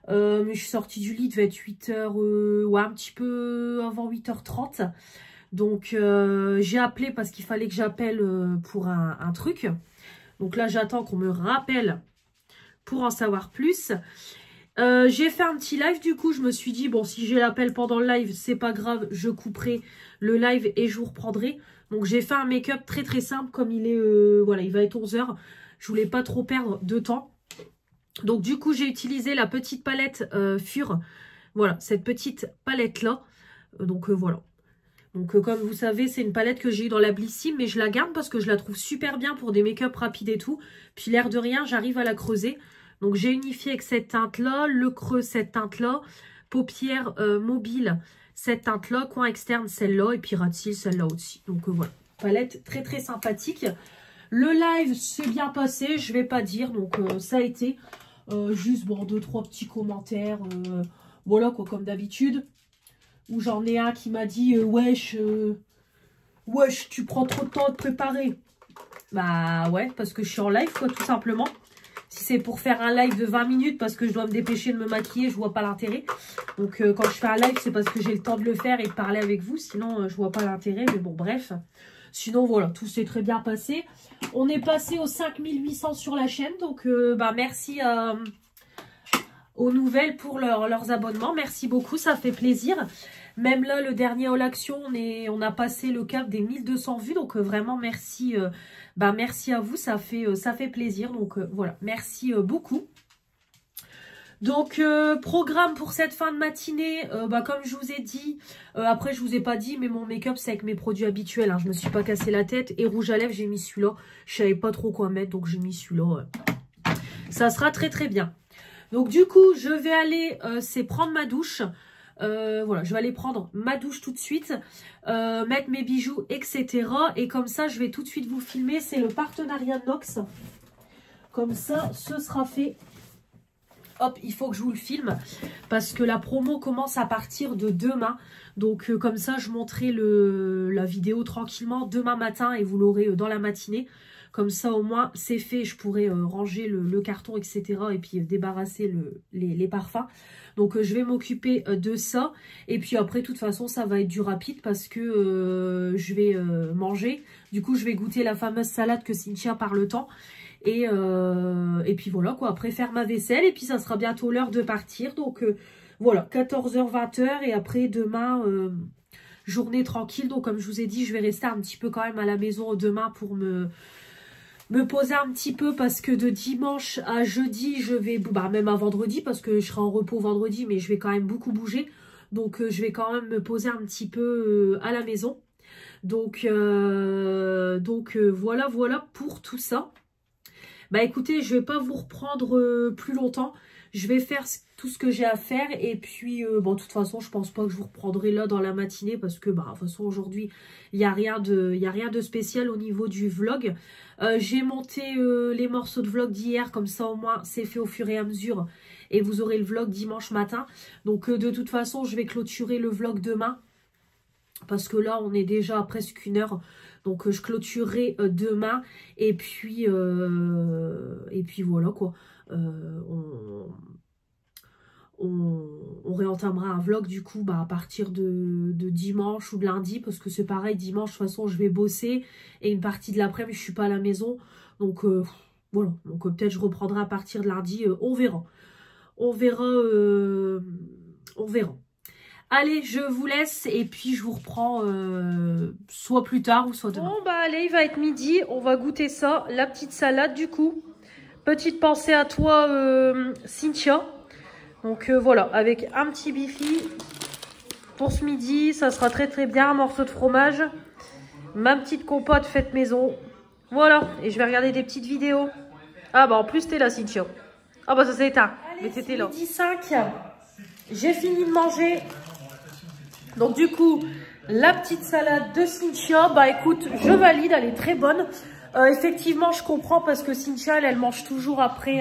Mais je suis sortie du lit, il devait être 8 heures, un petit peu avant 8h30. Donc j'ai appelé parce qu'il fallait que j'appelle pour un truc. Donc là j'attends qu'on me rappelle pour en savoir plus. J'ai fait un petit live, du coup je me suis dit, bon, si j'ai l'appel pendant le live, c'est pas grave, je couperai le live et je vous reprendrai. Donc j'ai fait un make-up très très simple, comme il est, il va être 11 h. Je voulais pas trop perdre de temps. Donc du coup j'ai utilisé la petite palette Fur. Voilà, cette petite palette là. Voilà. Donc comme vous savez, c'est une palette que j'ai eue dans la Blissime, mais je la garde parce que je la trouve super bien pour des make-up rapides et tout. Puis l'air de rien, j'arrive à la creuser. Donc j'ai unifié avec cette teinte là, le creux cette teinte là, paupières mobile cette teinte là, coin externe celle-là et puis ras de cils celle-là aussi. Donc voilà, palette très très sympathique. Le live s'est bien passé, je vais pas dire, donc ça a été juste bon 2-3 petits commentaires, voilà quoi, comme d'habitude. Où j'en ai un qui m'a dit wesh, tu prends trop de temps à te préparer. Bah ouais, parce que je suis en live, quoi, tout simplement. Si c'est pour faire un live de 20 minutes parce que je dois me dépêcher de me maquiller, je vois pas l'intérêt. Donc quand je fais un live, c'est parce que j'ai le temps de le faire et de parler avec vous. Sinon, je vois pas l'intérêt. Mais bon, bref. Sinon, voilà, tout s'est très bien passé. On est passé aux 5800 sur la chaîne. Donc, bah merci aux nouvelles pour leurs abonnements. Merci beaucoup, ça fait plaisir. Même là, le dernier All Action, on a passé le cap des 1200 vues. Donc, vraiment, merci. Merci à vous, ça fait plaisir. Donc, voilà, merci beaucoup. Donc, programme pour cette fin de matinée, comme je vous ai dit, après je vous ai pas dit, mais mon make-up c'est avec mes produits habituels, hein, je me suis pas cassé la tête. Et rouge à lèvres, j'ai mis celui-là, je savais pas trop quoi mettre, donc j'ai mis celui-là. Ça sera très très bien. Donc du coup, je vais aller, c'est prendre ma douche. Voilà, je vais aller prendre ma douche tout de suite, mettre mes bijoux, etc. Et comme ça, je vais tout de suite vous filmer, c'est le partenariat Nox. Comme ça, ce sera fait. Hop, il faut que je vous le filme parce que la promo commence à partir de demain. Donc, comme ça, je montrerai la vidéo tranquillement demain matin et vous l'aurez dans la matinée. Comme ça, au moins, c'est fait. Je pourrai ranger le carton, etc. Et puis débarrasser les parfums. Donc, je vais m'occuper de ça. Et puis après, de toute façon, ça va être du rapide parce que je vais manger. Du coup, je vais goûter la fameuse salade que Cynthia parle tant. Et puis voilà quoi, après faire ma vaisselle et puis ça sera bientôt l'heure de partir. Donc voilà, 14h, 20h et après demain, journée tranquille. Donc comme je vous ai dit, je vais rester un petit peu quand même à la maison demain pour me poser un petit peu parce que de dimanche à jeudi, je vais, même à vendredi parce que je serai en repos vendredi, mais je vais quand même beaucoup bouger. Donc je vais quand même me poser un petit peu à la maison. Donc voilà pour tout ça. Bah écoutez, je vais pas vous reprendre plus longtemps. Je vais faire tout ce que j'ai à faire. Et puis, de toute façon, je pense pas que je vous reprendrai là dans la matinée. Parce que, de toute façon, aujourd'hui, il n'y a rien de spécial au niveau du vlog. J'ai monté les morceaux de vlog d'hier. Comme ça, au moins, c'est fait au fur et à mesure. Et vous aurez le vlog dimanche matin. Donc, de toute façon, je vais clôturer le vlog demain. Parce que là, on est déjà à presque 1 heure. Donc, je clôturerai demain. Et puis voilà, quoi. On réentamera un vlog, du coup, à partir de dimanche ou de lundi. Parce que c'est pareil, dimanche, de toute façon, je vais bosser. Et une partie de l'après-midi, je suis pas à la maison. Donc, voilà. Donc, peut-être je reprendrai à partir de lundi. On verra. On verra. Allez, je vous laisse et puis je vous reprends soit plus tard ou soit demain. Bon, allez, il va être midi. On va goûter ça. La petite salade, du coup. Petite pensée à toi, Cynthia. Donc, voilà, avec un petit bifi pour ce midi. Ça sera très, très bien. Un morceau de fromage. Ma petite compote faite maison. Voilà. Et je vais regarder des petites vidéos. Ah, en plus, t'es là, Cynthia. Ah, ça s'est éteint. Mais t'étais là. Midi 5. J'ai fini de manger. Donc du coup, la petite salade de Cynthia, écoute, je valide, elle est très bonne. Effectivement, je comprends parce que Cynthia, elle mange toujours après,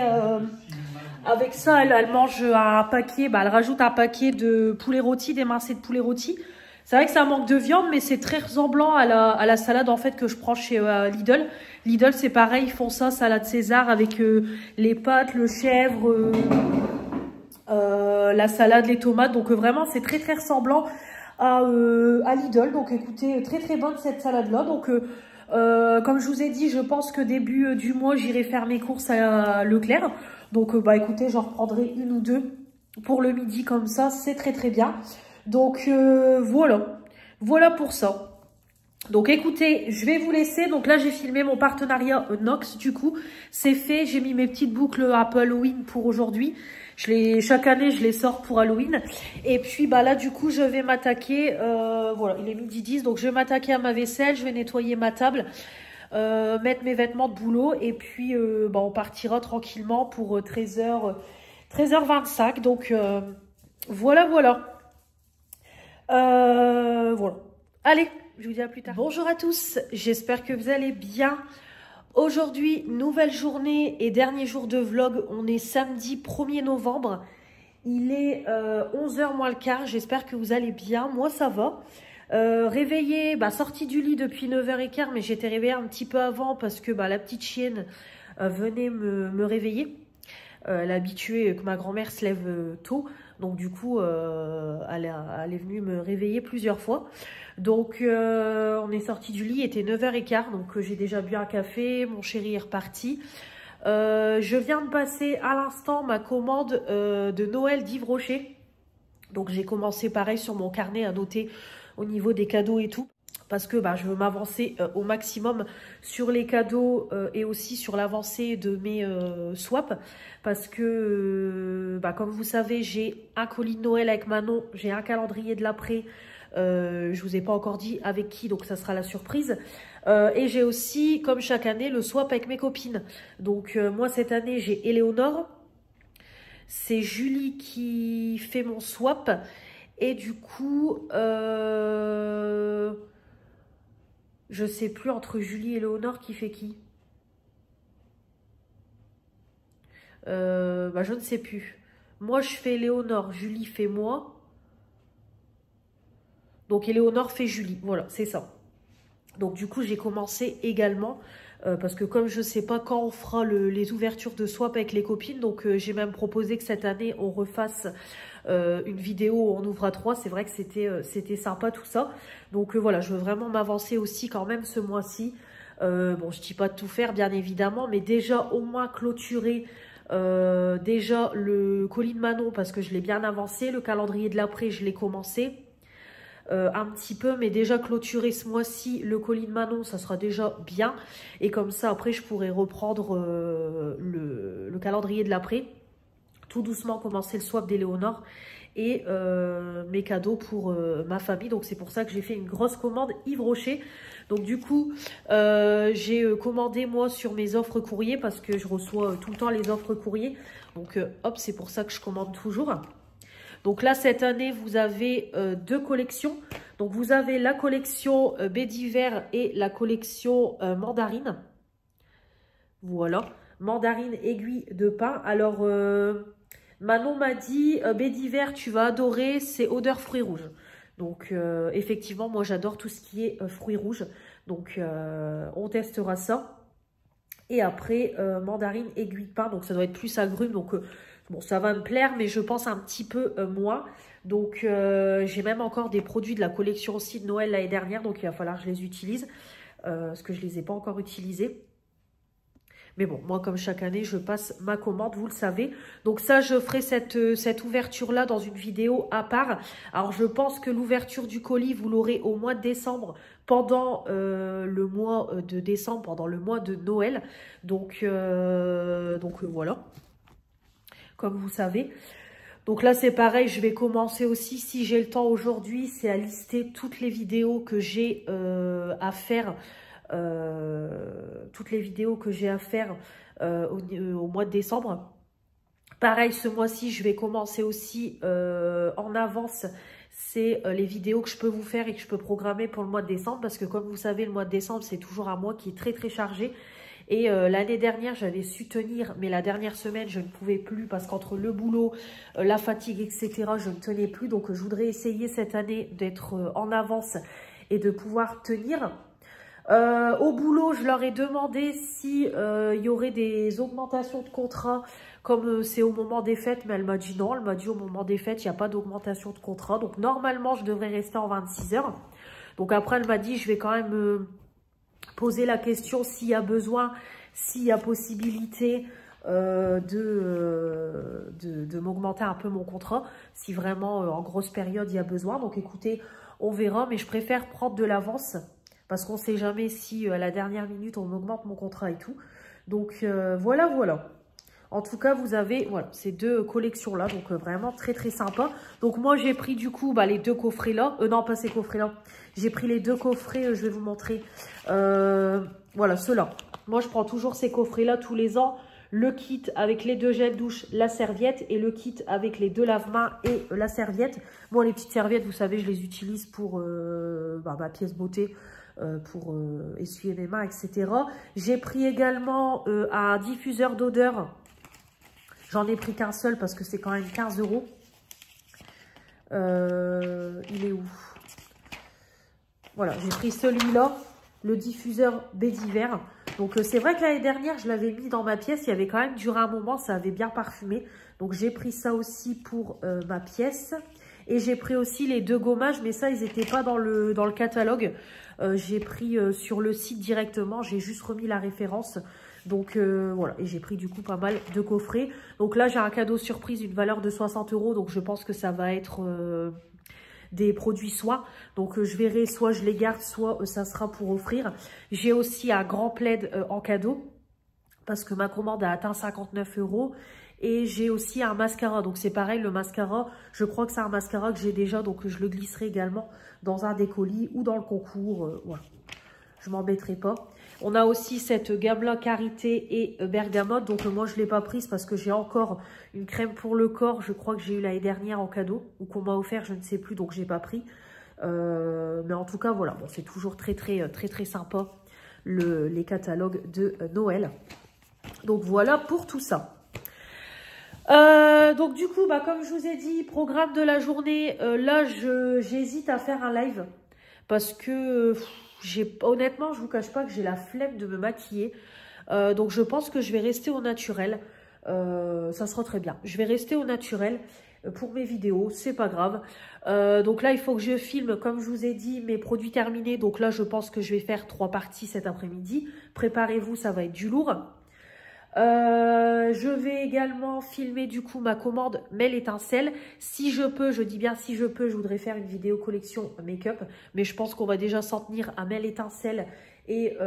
avec ça, elle mange un paquet, elle rajoute un paquet de poulet rôti, d'émincé de poulet rôti. C'est vrai que ça manque de viande, mais c'est très ressemblant à la salade en fait que je prends chez Lidl. Lidl, c'est pareil, ils font ça, salade César avec les pâtes, le chèvre, la salade, les tomates. Donc vraiment, c'est très très ressemblant à Lidl. Donc écoutez, très très bonne cette salade là. Donc comme je vous ai dit, je pense que début du mois j'irai faire mes courses à Leclerc. Donc écoutez, j'en reprendrai 1 ou 2 pour le midi comme ça, c'est très très bien. Donc voilà pour ça. Donc écoutez, je vais vous laisser. Donc là j'ai filmé mon partenariat Nox, du coup c'est fait. J'ai mis mes petites boucles Apple Halloween pour aujourd'hui. Chaque année je les sors pour Halloween. Et puis là du coup je vais m'attaquer, voilà, il est midi 10, donc je vais m'attaquer à ma vaisselle, je vais nettoyer ma table, mettre mes vêtements de boulot. Et puis on partira tranquillement pour 13h25. Donc voilà. Voilà. Allez, je vous dis à plus tard. Bonjour à tous, j'espère que vous allez bien. Aujourd'hui, nouvelle journée et dernier jour de vlog. On est samedi 1er novembre. Il est 11h moins le quart. J'espère que vous allez bien. Moi, ça va. Réveillée, sortie du lit depuis 9h15, mais j'étais réveillée un petit peu avant parce que la petite chienne venait me réveiller. Elle est habituée que ma grand-mère se lève tôt, donc du coup, elle est venue me réveiller plusieurs fois. Donc, on est sorti du lit, il était 9h15, donc j'ai déjà bu un café, mon chéri est reparti. Je viens de passer à l'instant ma commande de Noël d'Yves Rocher. Donc, j'ai commencé pareil sur mon carnet à noter au niveau des cadeaux et tout. Parce que je veux m'avancer au maximum sur les cadeaux et aussi sur l'avancée de mes swaps. Parce que, comme vous savez, j'ai un colis de Noël avec Manon, j'ai un calendrier de l'après. Je vous ai pas encore dit avec qui, donc ça sera la surprise. Et j'ai aussi, comme chaque année, le swap avec mes copines. Donc moi, cette année, j'ai Éléonore. C'est Julie qui fait mon swap. Et du coup... je sais plus entre Julie et Léonore qui fait qui. Je ne sais plus. Moi, je fais Léonore, Julie fait moi. Donc, Léonore fait Julie. Voilà, c'est ça. Donc, du coup, j'ai commencé également. Parce que comme je ne sais pas quand on fera les ouvertures de swap avec les copines. Donc, j'ai même proposé que cette année, on refasse... une vidéo où on ouvre à 3, c'est vrai que c'était sympa tout ça. Donc voilà, je veux vraiment m'avancer aussi quand même ce mois-ci. Bon, je dis pas de tout faire bien évidemment, mais déjà au moins clôturer déjà le colis de Manon parce que je l'ai bien avancé. Le calendrier de l'après, je l'ai commencé un petit peu, mais déjà clôturer ce mois-ci le colis de Manon, ça sera déjà bien. Et comme ça, après, je pourrai reprendre le calendrier de l'après. Tout doucement commencer le swap d'Éléonore et mes cadeaux pour ma famille. Donc c'est pour ça que j'ai fait une grosse commande Yves Rocher. Donc du coup, j'ai commandé moi sur mes offres courrier parce que je reçois tout le temps les offres courrier. Donc hop, c'est pour ça que je commande toujours. Donc là, cette année, vous avez deux collections. Donc vous avez la collection baie d'hiver et la collection mandarine. Voilà, mandarine aiguille de pain. Alors... Manon m'a dit, baie d'hiver, tu vas adorer, c'est odeur fruits rouges. Donc, effectivement, moi, j'adore tout ce qui est fruits rouges. Donc, on testera ça. Et après, mandarine, aiguille de pain. Donc, ça doit être plus agrumes. Donc, bon, ça va me plaire, mais je pense un petit peu moins. Donc, j'ai même encore des produits de la collection aussi de Noël l'année dernière. Donc, il va falloir que je les utilise. Parce que je ne les ai pas encore utilisés. Mais bon, moi, comme chaque année, je passe ma commande, vous le savez. Donc ça, je ferai cette ouverture-là dans une vidéo à part. Alors, je pense que l'ouverture du colis, vous l'aurez au mois de décembre, pendant le mois de décembre, pendant le mois de Noël. Donc voilà, comme vous savez. Donc là, c'est pareil, je vais commencer aussi, si j'ai le temps aujourd'hui, c'est à lister toutes les vidéos que j'ai à faire. Toutes les vidéos que j'ai à faire au mois de décembre. Pareil, ce mois-ci, je vais commencer aussi en avance. C'est les vidéos que je peux vous faire et que je peux programmer pour le mois de décembre. Parce que comme vous savez, le mois de décembre, c'est toujours un mois qui est très très chargé. Et l'année dernière, j'avais su tenir, mais la dernière semaine, je ne pouvais plus parce qu'entre le boulot, la fatigue, etc., je ne tenais plus. Donc, je voudrais essayer cette année d'être en avance et de pouvoir tenir. Au boulot, je leur ai demandé si y aurait des augmentations de contrat comme c'est au moment des fêtes, mais elle m'a dit non. Elle m'a dit au moment des fêtes, il n'y a pas d'augmentation de contrat. Donc normalement, je devrais rester en 26 heures. Donc après, elle m'a dit, je vais quand même poser la question s'il y a besoin, s'il y a possibilité de m'augmenter un peu mon contrat, si vraiment en grosse période il y a besoin. Donc écoutez, on verra, mais je préfère prendre de l'avance. Parce qu'on ne sait jamais si à la dernière minute, on augmente mon contrat et tout. Donc, voilà, voilà. En tout cas, vous avez voilà, ces deux collections-là. Donc, vraiment très, très sympa. Donc, moi, j'ai pris du coup les deux coffrets-là. Non, pas ces coffrets-là. J'ai pris les deux coffrets, je vais vous montrer. Voilà, ceux-là. Moi, je prends toujours ces coffrets-là tous les ans. Le kit avec les deux gels douche, la serviette. Et le kit avec les deux lave-mains et la serviette. Moi, les petites serviettes, vous savez, je les utilise pour ma pièce beauté. Pour essuyer mes mains, etc. J'ai pris également un diffuseur d'odeur. J'en ai pris qu'un seul parce que c'est quand même 15 €. Il est où? Voilà, j'ai pris celui-là, le diffuseur baie d'hiver. Donc c'est vrai que l'année dernière, je l'avais mis dans ma pièce. Il y avait quand même duré un moment, ça avait bien parfumé. Donc j'ai pris ça aussi pour ma pièce. Et j'ai pris aussi les 2 gommages, mais ça, ils n'étaient pas dans le catalogue. J'ai pris sur le site directement, j'ai juste remis la référence. Donc voilà, et j'ai pris du coup pas mal de coffrets. Donc là, j'ai un cadeau surprise, une valeur de 60 €. Donc je pense que ça va être des produits soins. Donc je verrai, soit je les garde, soit ça sera pour offrir. J'ai aussi un grand plaid en cadeau, parce que ma commande a atteint 59 €. Et j'ai aussi un mascara, donc c'est pareil, le mascara, je crois que c'est un mascara que j'ai déjà, donc je le glisserai également dans un des colis ou dans le concours, voilà, je m'embêterai pas. On a aussi cette gamme-là, Karité et Bergamote, donc moi je ne l'ai pas prise parce que j'ai encore une crème pour le corps, je crois que j'ai eu l'année dernière en cadeau, ou qu'on m'a offert, je ne sais plus, donc j'ai pas pris. Mais en tout cas, voilà, bon, c'est toujours très sympa, les catalogues de Noël. Donc voilà pour tout ça. Donc du coup, bah, comme je vous ai dit, programme de la journée, là j'hésite à faire un live parce que honnêtement, je vous cache pas que j'ai la flemme de me maquiller. Donc je pense que je vais rester au naturel. Ça sera très bien. Je vais rester au naturel pour mes vidéos, c'est pas grave. Donc là, il faut que je filme, comme je vous ai dit, mes produits terminés. Donc là, je pense que je vais faire 3 parties cet après-midi. Préparez-vous, ça va être du lourd. Je vais également filmer du coup ma commande Mel Étincelle. Si je peux, je dis bien si je peux, je voudrais faire une vidéo collection make-up. Mais je pense qu'on va déjà s'en tenir à Mel Étincelle et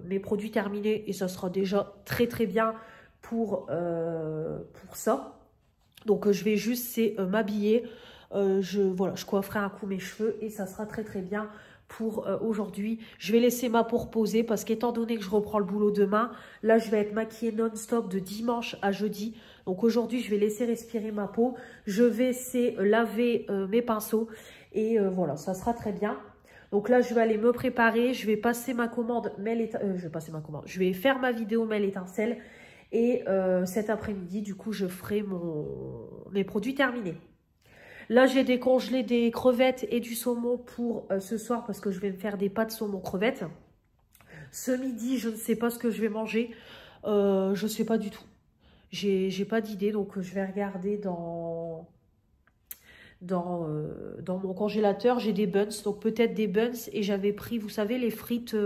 mes produits terminés. Et ça sera déjà très bien pour ça. Donc je vais juste m'habiller. Voilà, je coifferai un coup mes cheveux et ça sera très bien pour aujourd'hui. Je vais laisser ma peau reposer parce qu'étant donné que je reprends le boulot demain, là je vais être maquillée non-stop de dimanche à jeudi. Donc aujourd'hui je vais laisser respirer ma peau. Je vais laver mes pinceaux et voilà, ça sera très bien. Donc là je vais aller me préparer, je vais passer ma commande je vais faire ma vidéo Mel Étincelle et cet après-midi du coup je ferai mes produits terminés. Là, j'ai décongelé des crevettes et du saumon pour ce soir parce que je vais me faire des pâtes saumon crevettes. Ce midi, je ne sais pas ce que je vais manger. Je ne sais pas du tout. J'ai pas d'idée, donc je vais regarder dans mon congélateur. J'ai des buns, donc peut-être des buns. Et j'avais pris, vous savez, les frites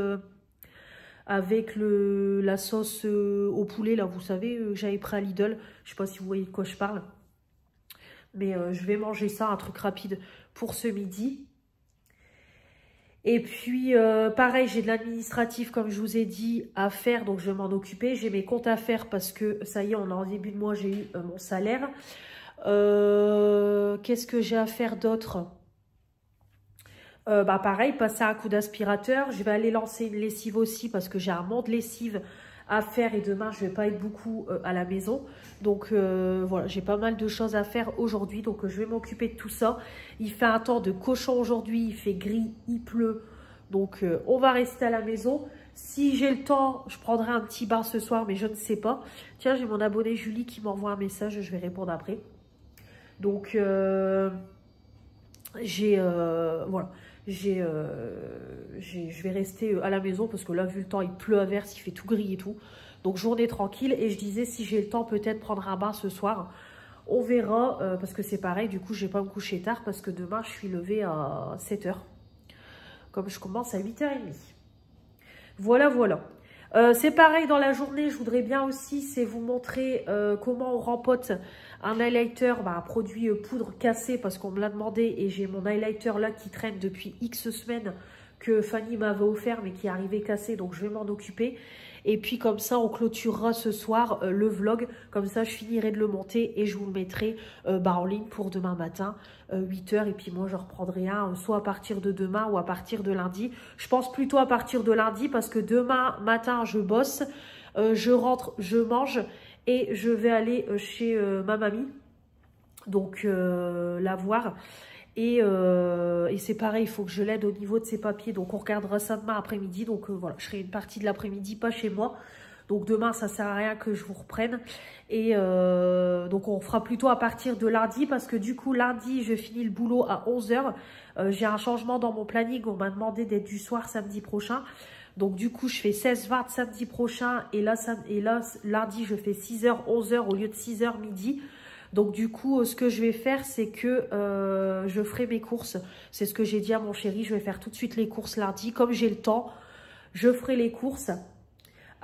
avec la sauce au poulet, là, vous savez, j'avais pris à Lidl. Je ne sais pas si vous voyez de quoi je parle. Mais je vais manger ça, un truc rapide pour ce midi. Et puis, pareil, j'ai de l'administratif, comme je vous ai dit, à faire. Donc, je vais m'en occuper. J'ai mes comptes à faire parce que, ça y est, on est en début de mois, j'ai eu mon salaire. Qu'est-ce que j'ai à faire d'autre? Bah, pareil, passer un coup d'aspirateur. Je vais aller lancer une lessive aussi parce que j'ai un monde lessive à faire et demain je vais pas être beaucoup à la maison, donc voilà, j'ai pas mal de choses à faire aujourd'hui, donc je vais m'occuper de tout ça. Il fait un temps de cochon aujourd'hui, il fait gris, il pleut, donc on va rester à la maison. Si j'ai le temps, je prendrai un petit bain ce soir, mais je ne sais pas. Tiens, j'ai mon abonnée Julie qui m'envoie un message, je vais répondre après. Donc voilà, je vais rester à la maison parce que là, vu le temps, il pleut à verse, il fait tout gris et tout. Donc, journée tranquille. Et je disais, si j'ai le temps, peut-être prendre un bain ce soir. On verra, parce que c'est pareil. Du coup, je vais pas me coucher tard parce que demain, je suis levée à 7 h. Comme je commence à 8 h 30. Voilà, voilà. C'est pareil dans la journée, je voudrais bien aussi vous montrer comment on rempote un highlighter, un produit poudre cassé parce qu'on me l'a demandé et j'ai mon highlighter là qui traîne depuis X semaines que Fanny m'avait offert mais qui est arrivé cassé, donc je vais m'en occuper. Et puis comme ça on clôturera ce soir le vlog, comme ça je finirai de le monter et je vous le mettrai en ligne pour demain matin 8 h, et puis moi je reprendrai un soit à partir de demain ou à partir de lundi. Je pense plutôt à partir de lundi parce que demain matin je bosse, je rentre, je mange et je vais aller chez ma mamie, donc la voir. Et c'est pareil, il faut que je l'aide au niveau de ses papiers. Donc on regardera ça demain après-midi. Donc voilà, je serai une partie de l'après-midi, pas chez moi. Donc demain, ça sert à rien que je vous reprenne. Et donc on fera plutôt à partir de lundi parce que du coup, lundi, je finis le boulot à 11 h. J'ai un changement dans mon planning. On m'a demandé d'être du soir samedi prochain. Donc du coup, je fais 16h20 samedi prochain. Et là, lundi, je fais 6 h, 11 h au lieu de 6 h midi. Donc du coup, ce que je vais faire, c'est que je ferai mes courses. C'est ce que j'ai dit à mon chéri. Je vais faire tout de suite les courses lundi. Comme j'ai le temps, je ferai les courses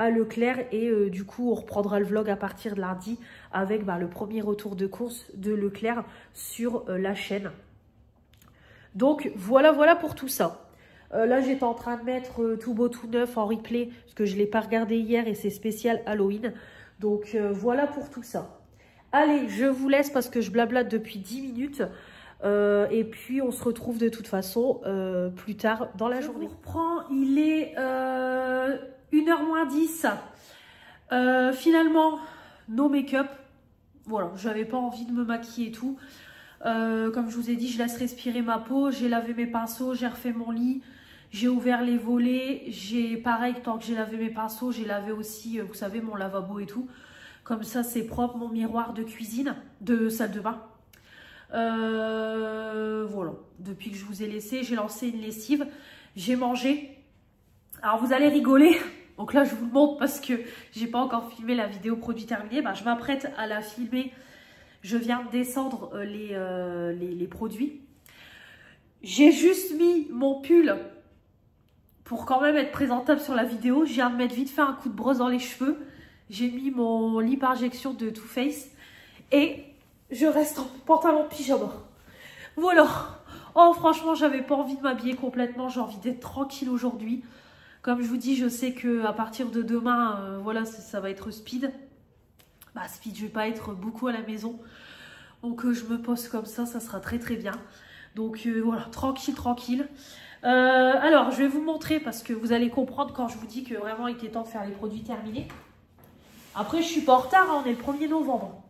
à Leclerc. Et du coup, on reprendra le vlog à partir de lundi avec le premier retour de course de Leclerc sur la chaîne. Donc voilà pour tout ça. Là, j'étais en train de mettre tout beau, tout neuf en replay. Parce que je ne l'ai pas regardé hier et c'est spécial Halloween. Donc voilà pour tout ça. Allez, je vous laisse parce que je blablate depuis 10 minutes. Et puis, on se retrouve de toute façon plus tard dans la journée. Je vous reprends, il est 1h moins 10. Finalement, no make-up. Voilà, j'avais pas envie de me maquiller et tout. Comme je vous ai dit, je laisse respirer ma peau. J'ai lavé mes pinceaux, j'ai refait mon lit. J'ai ouvert les volets. Pareil, tant que j'ai lavé mes pinceaux, j'ai lavé aussi, vous savez, mon lavabo et tout. Comme ça, c'est propre, mon miroir de cuisine, de salle de bain. Voilà, depuis que je vous ai laissé, j'ai lancé une lessive. J'ai mangé. Alors, vous allez rigoler. Donc là, je vous le montre parce que j'ai pas encore filmé la vidéo produit terminé. Je m'apprête à la filmer. Je viens de descendre les produits. J'ai juste mis mon pull pour quand même être présentable sur la vidéo. Je viens de mettre vite fait un coup de brosse dans les cheveux. J'ai mis mon lip injection de Too Faced et je reste en pantalon pyjama. Voilà. Oh, franchement, j'avais pas envie de m'habiller complètement. J'ai envie d'être tranquille aujourd'hui. Comme je vous dis, je sais que à partir de demain, voilà, ça va être speed. Speed, je vais pas être beaucoup à la maison. Donc, je me pose comme ça sera très très bien. Donc, voilà, tranquille. Alors, je vais vous montrer parce que vous allez comprendre quand je vous dis que vraiment, il était temps de faire les produits terminés. Après, je suis pas en retard, hein, on est le 1er novembre.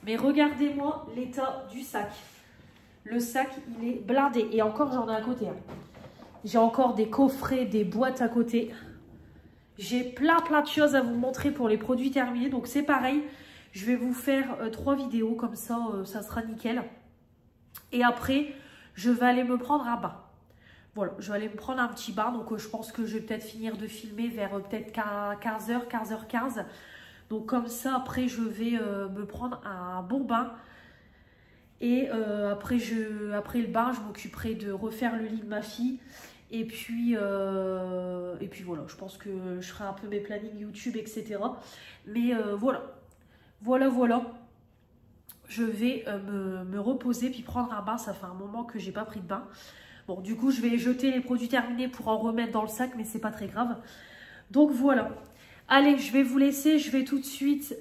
Mais regardez-moi l'état du sac. Le sac, il est blindé. Et encore, j'en ai à côté. Hein. J'ai encore des coffrets, des boîtes à côté. J'ai plein de choses à vous montrer pour les produits terminés. Donc, c'est pareil. Je vais vous faire 3 vidéos. Comme ça, ça sera nickel. Et après, je vais aller me prendre un bain. Voilà, je vais aller me prendre un petit bain. Donc, je pense que je vais peut-être finir de filmer vers peut-être 15h, 15h15. Donc comme ça, après, je vais me prendre un bon bain. Et après le bain, je m'occuperai de refaire le lit de ma fille. Et puis voilà, je pense que je ferai un peu mes plannings YouTube, etc. Mais voilà. Je vais me reposer puis prendre un bain. Ça fait un moment que j'ai pas pris de bain. Bon, du coup, je vais jeter les produits terminés pour en remettre dans le sac, mais c'est pas très grave. Donc voilà. Allez, je vais vous laisser, je vais tout de suite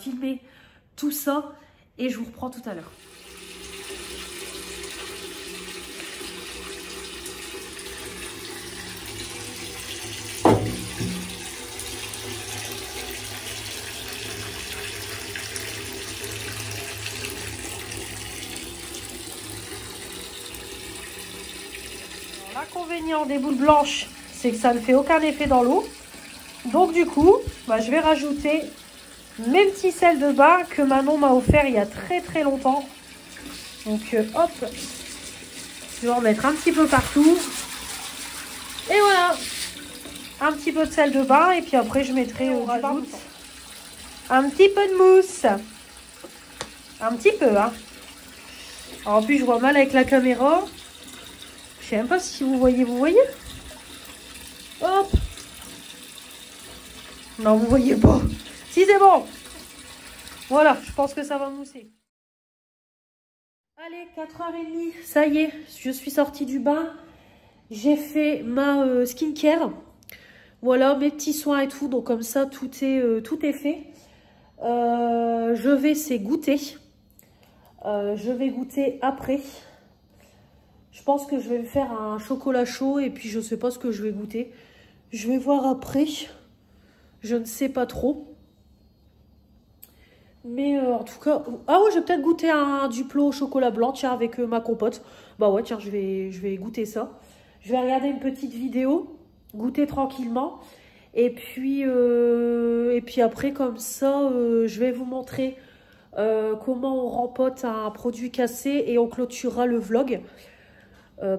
filmer tout ça et je vous reprends tout à l'heure. L'inconvénient des boules blanches, c'est que ça ne fait aucun effet dans l'eau. Donc du coup, je vais rajouter mes petits sels de bain que Manon m'a offert il y a très longtemps. Donc hop, je vais en mettre un petit peu partout. Et voilà, un petit peu de sel de bain et puis après je mettrai du rajoute un petit peu de mousse. Un petit peu, hein. Alors, en plus, je vois mal avec la caméra. Je sais même pas si vous voyez. Hop. Non, vous voyez pas. Si, c'est bon. Voilà, je pense que ça va mousser. Allez, 4h30. Ça y est, je suis sortie du bain. J'ai fait ma skincare. Voilà, mes petits soins et tout. Donc, comme ça, tout est fait. Je vais goûter. Je vais goûter après. Je pense que je vais me faire un chocolat chaud. Et puis, je sais pas ce que je vais goûter. Je vais voir après. Je ne sais pas trop. Mais en tout cas... Ah ouais, je vais peut-être goûter un Duplo au chocolat blanc, tiens, avec ma compote. Bah ouais, tiens, je vais goûter ça. Je vais regarder une petite vidéo, goûter tranquillement. Et puis après, comme ça, je vais vous montrer comment on rempote un produit cassé et on clôturera le vlog.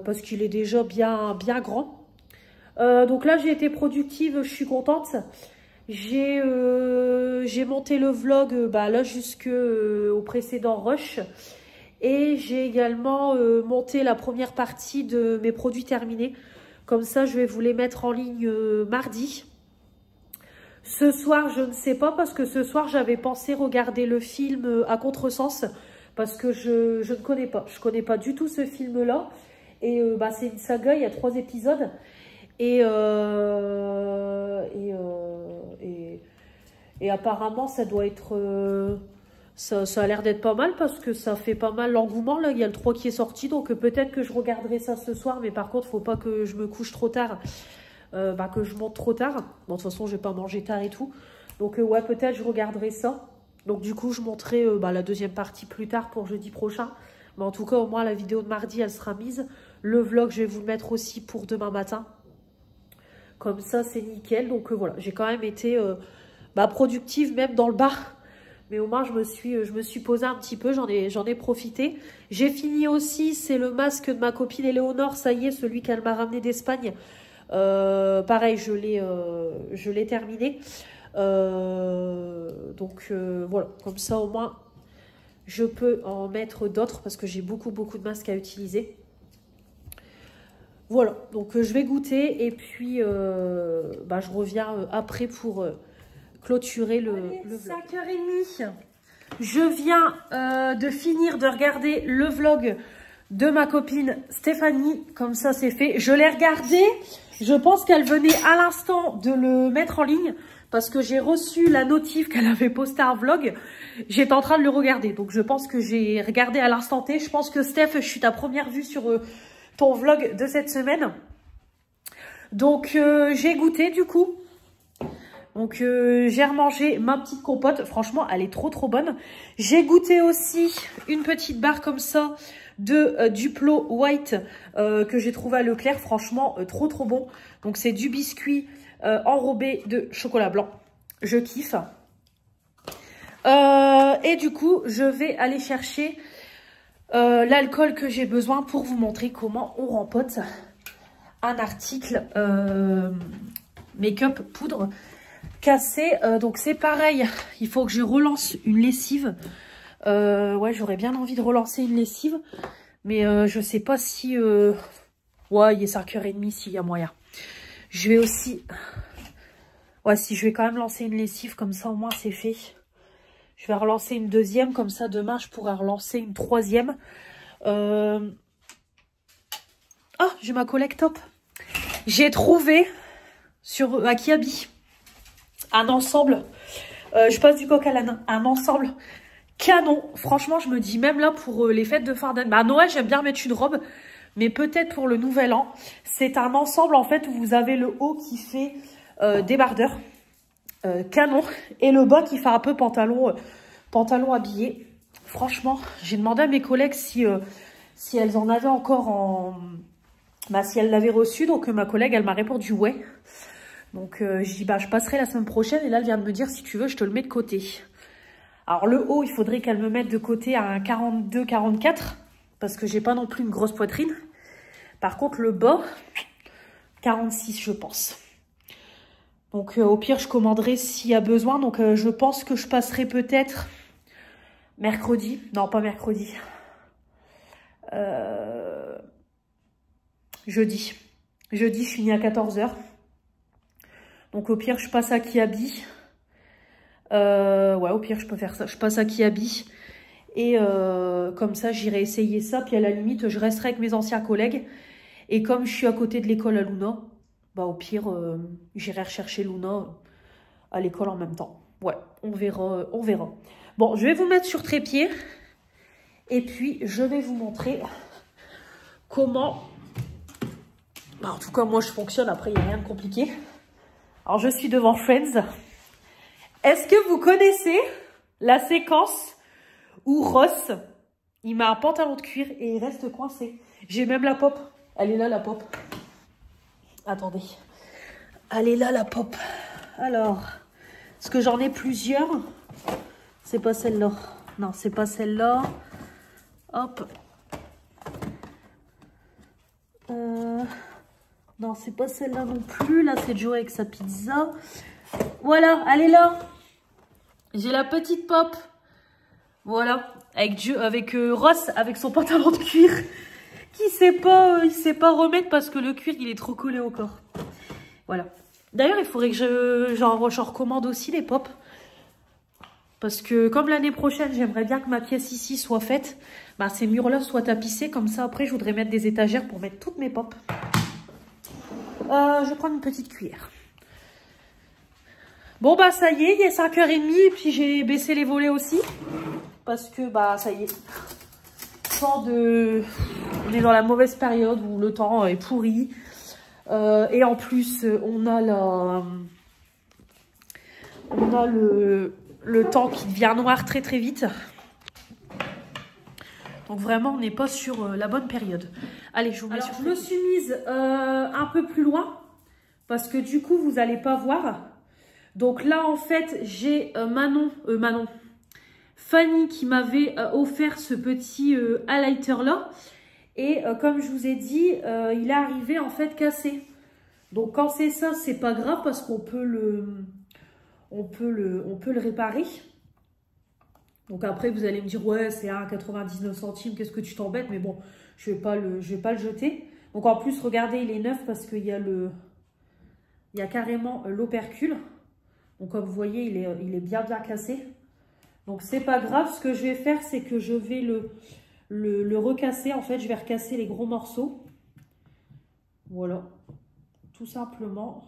Parce qu'il est déjà bien grand. Donc là, j'ai été productive, je suis contente. J'ai monté le vlog là jusqu'au précédent rush. Et j'ai également monté la première partie de mes produits terminés. Comme ça, je vais vous les mettre en ligne mardi. Ce soir, je ne sais pas parce que ce soir, j'avais pensé regarder le film à contresens. Parce que je ne connais pas. Je ne connais pas du tout ce film-là. Et c'est une saga, il y a 3 épisodes. Et apparemment, ça doit être... ça a l'air d'être pas mal parce que ça fait pas mal l'engouement. Là, il y a le 3 qui est sorti. Donc peut-être que je regarderai ça ce soir. Mais par contre, faut pas que je me couche trop tard. Que je monte trop tard. Bon, de toute façon, je vais pas manger tard et tout. Donc ouais, peut-être je regarderai ça. Donc du coup, je monterai la deuxième partie plus tard pour jeudi prochain. Mais en tout cas, au moins, la vidéo de mardi, elle sera mise. Le vlog, je vais vous le mettre aussi pour demain matin. Comme ça, c'est nickel. Donc voilà, j'ai quand même été productive, même dans le bar. Mais au moins, je me suis posée un petit peu, j'en ai profité. J'ai fini aussi, c'est le masque de ma copine Éléonore. Ça y est, celui qu'elle m'a ramené d'Espagne. Pareil, je l'ai terminé. Voilà, comme ça, au moins... je peux en mettre d'autres parce que j'ai beaucoup de masques à utiliser. Voilà, donc je vais goûter et puis je reviens après pour clôturer le vlog. 5h30. Je viens de finir de regarder le vlog de ma copine Stéphanie. Comme ça, c'est fait. Je l'ai regardé. Je pense qu'elle venait à l'instant de le mettre en ligne. Parce que j'ai reçu la notif qu'elle avait posté un vlog. J'étais en train de le regarder. Donc, je pense que j'ai regardé à l'instant T. Je pense que Steph, je suis ta première vue sur ton vlog de cette semaine. Donc, j'ai goûté du coup. Donc, j'ai remangé ma petite compote. Franchement, elle est trop bonne. J'ai goûté aussi une petite barre comme ça de Duplo White que j'ai trouvé à Leclerc. Franchement, trop bon. Donc, c'est du biscuit enrobé de chocolat blanc. Je kiffe. Et du coup, je vais aller chercher l'alcool que j'ai besoin pour vous montrer comment on rempote un article make-up poudre cassé. Donc c'est pareil, il faut que je relance une lessive. Ouais, j'aurais bien envie de relancer une lessive. Mais je sais pas si... ouais, il est 5h30 s'il y a moyen. Je vais aussi... ouais, si je vais quand même lancer une lessive, comme ça au moins c'est fait. Je vais relancer une deuxième, comme ça demain je pourrai relancer une troisième. Ah, j'ai ma collègue top. J'ai trouvé sur Akiabi un ensemble. Je passe du coq à l'âne. Un ensemble canon. Franchement, je me dis même là pour les fêtes de fin d'année. Bah, à Noël, j'aime bien mettre une robe. Mais peut-être pour le nouvel an. C'est un ensemble en fait où vous avez le haut qui fait débardeur. Canon. Et le bas qui fait un peu pantalon habillé. Franchement, j'ai demandé à mes collègues si elles en avaient encore en... bah, si elles l'avaient reçu. Donc ma collègue, elle m'a répondu ouais. Donc je dis bah je passerai la semaine prochaine. Et là, elle vient de me dire si tu veux, je te le mets de côté. Alors le haut, il faudrait qu'elle me mette de côté à un 42-44. Parce que j'ai pas non plus une grosse poitrine. Par contre, le bas, 46 je pense. Donc au pire, je commanderai s'il y a besoin. Donc je pense que je passerai peut-être mercredi. Non, pas mercredi. Jeudi. Jeudi, je finis à 14 h. Donc au pire, je passe à Kiabi. Ouais, au pire, je peux faire ça. Je passe à Kiabi. Et comme ça, j'irai essayer ça. Puis à la limite, je resterai avec mes anciens collègues. Et comme je suis à côté de l'école à Luna, bah au pire, j'irai rechercher Luna à l'école en même temps. Ouais, on verra, on verra. Bon, je vais vous mettre sur trépied. Et puis, je vais vous montrer comment... Bah, en tout cas, moi, je fonctionne. Après, il n'y a rien de compliqué. Alors, je suis devant Friends. Est-ce que vous connaissez la séquence où Ross, il met un pantalon de cuir et il reste coincé? J'ai même la pop. Elle est là, la pop. Attendez. Elle est là, la pop. Alors, est-ce que j'en ai plusieurs? C'est pas celle-là. Non, c'est pas celle-là. Hop. Non, c'est pas celle-là non plus. Là, c'est Joe avec sa pizza. Voilà, elle est là. J'ai la petite pop. Voilà, avec Ross, avec son pantalon de cuir. Qui sait pas, il sait pas remettre parce que le cuir, il est trop collé au corps. Voilà. D'ailleurs, il faudrait que j'en recommande aussi les pop. Parce que comme l'année prochaine, j'aimerais bien que ma pièce ici soit faite. Bah, ces murs-là soient tapissés. Comme ça, après, je voudrais mettre des étagères pour mettre toutes mes pop. Je vais prendre une petite cuillère. Bon, bah, ça y est, il est 5h30. Et puis, j'ai baissé les volets aussi. Parce que, bah, ça y est. On est dans la mauvaise période où le temps est pourri. Et en plus, on a le temps qui devient noir très très vite. Donc vraiment, on n'est pas sur la bonne période. Allez, je vous mets sur. Je me suis mise un peu plus loin parce que du coup, vous n'allez pas voir. Donc là, en fait, j'ai Fanny qui m'avait offert ce petit highlighter là. Et comme je vous ai dit, il est arrivé en fait cassé. Donc quand c'est ça, c'est pas grave parce qu'on peut le réparer. Donc après, vous allez me dire, ouais, c'est à 99 centimes, qu'est-ce que tu t'embêtes? Mais bon, je vais pas le jeter. Donc en plus, regardez, il est neuf parce qu'il y a carrément l'opercule. Donc comme vous voyez, il est bien cassé. Donc c'est pas grave, ce que je vais faire, c'est que je vais le recasser. En fait, je vais recasser les gros morceaux. Voilà, tout simplement.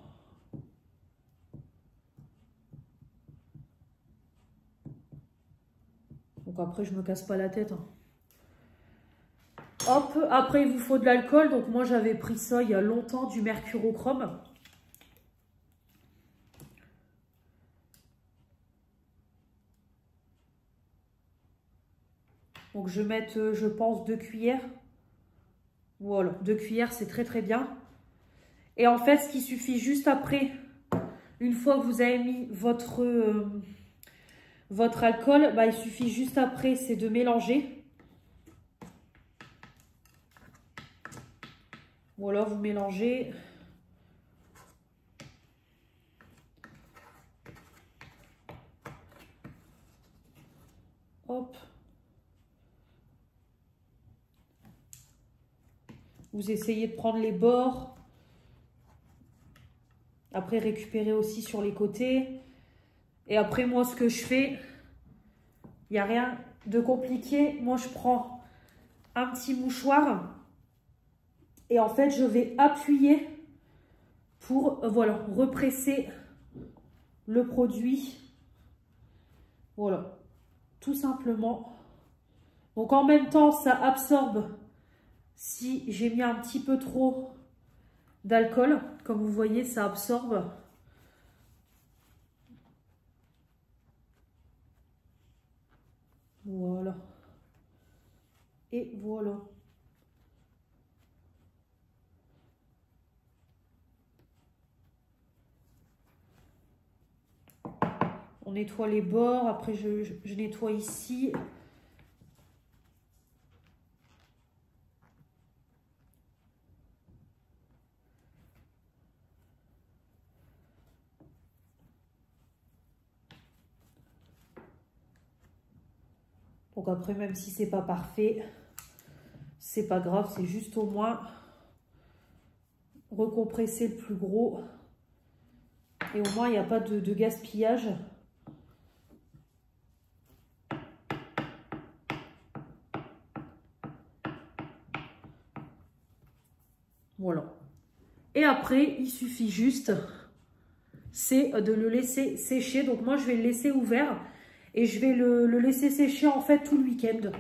Donc après, je me casse pas la tête. Hein. Hop, après, il vous faut de l'alcool. Donc moi, j'avais pris ça il y a longtemps, du mercurochrome. Donc je vais mettre, je pense, 2 cuillères. Voilà, 2 cuillères, c'est très très bien. Et en fait, ce qui suffit juste après, une fois que vous avez mis votre alcool, bah, il suffit juste après, c'est de mélanger. Voilà, vous mélangez. Hop. Vous essayez de prendre les bords. Après, récupérer aussi sur les côtés. Et après, moi, ce que je fais, il n'y a rien de compliqué. Moi, je prends un petit mouchoir. Et en fait, je vais appuyer pour, voilà, represser le produit. Voilà, tout simplement. Donc, en même temps, ça absorbe si j'ai mis un petit peu trop d'alcool. Comme vous voyez, ça absorbe. Voilà. Et voilà. On nettoie les bords. Après, je nettoie ici. Donc après, même si c'est pas parfait, c'est pas grave, c'est juste au moins recompresser le plus gros. Et au moins, il n'y a pas de gaspillage. Voilà. Et après, il suffit juste, c'est de le laisser sécher. Donc moi, je vais le laisser ouvert. Et je vais le laisser sécher en fait tout le week-end.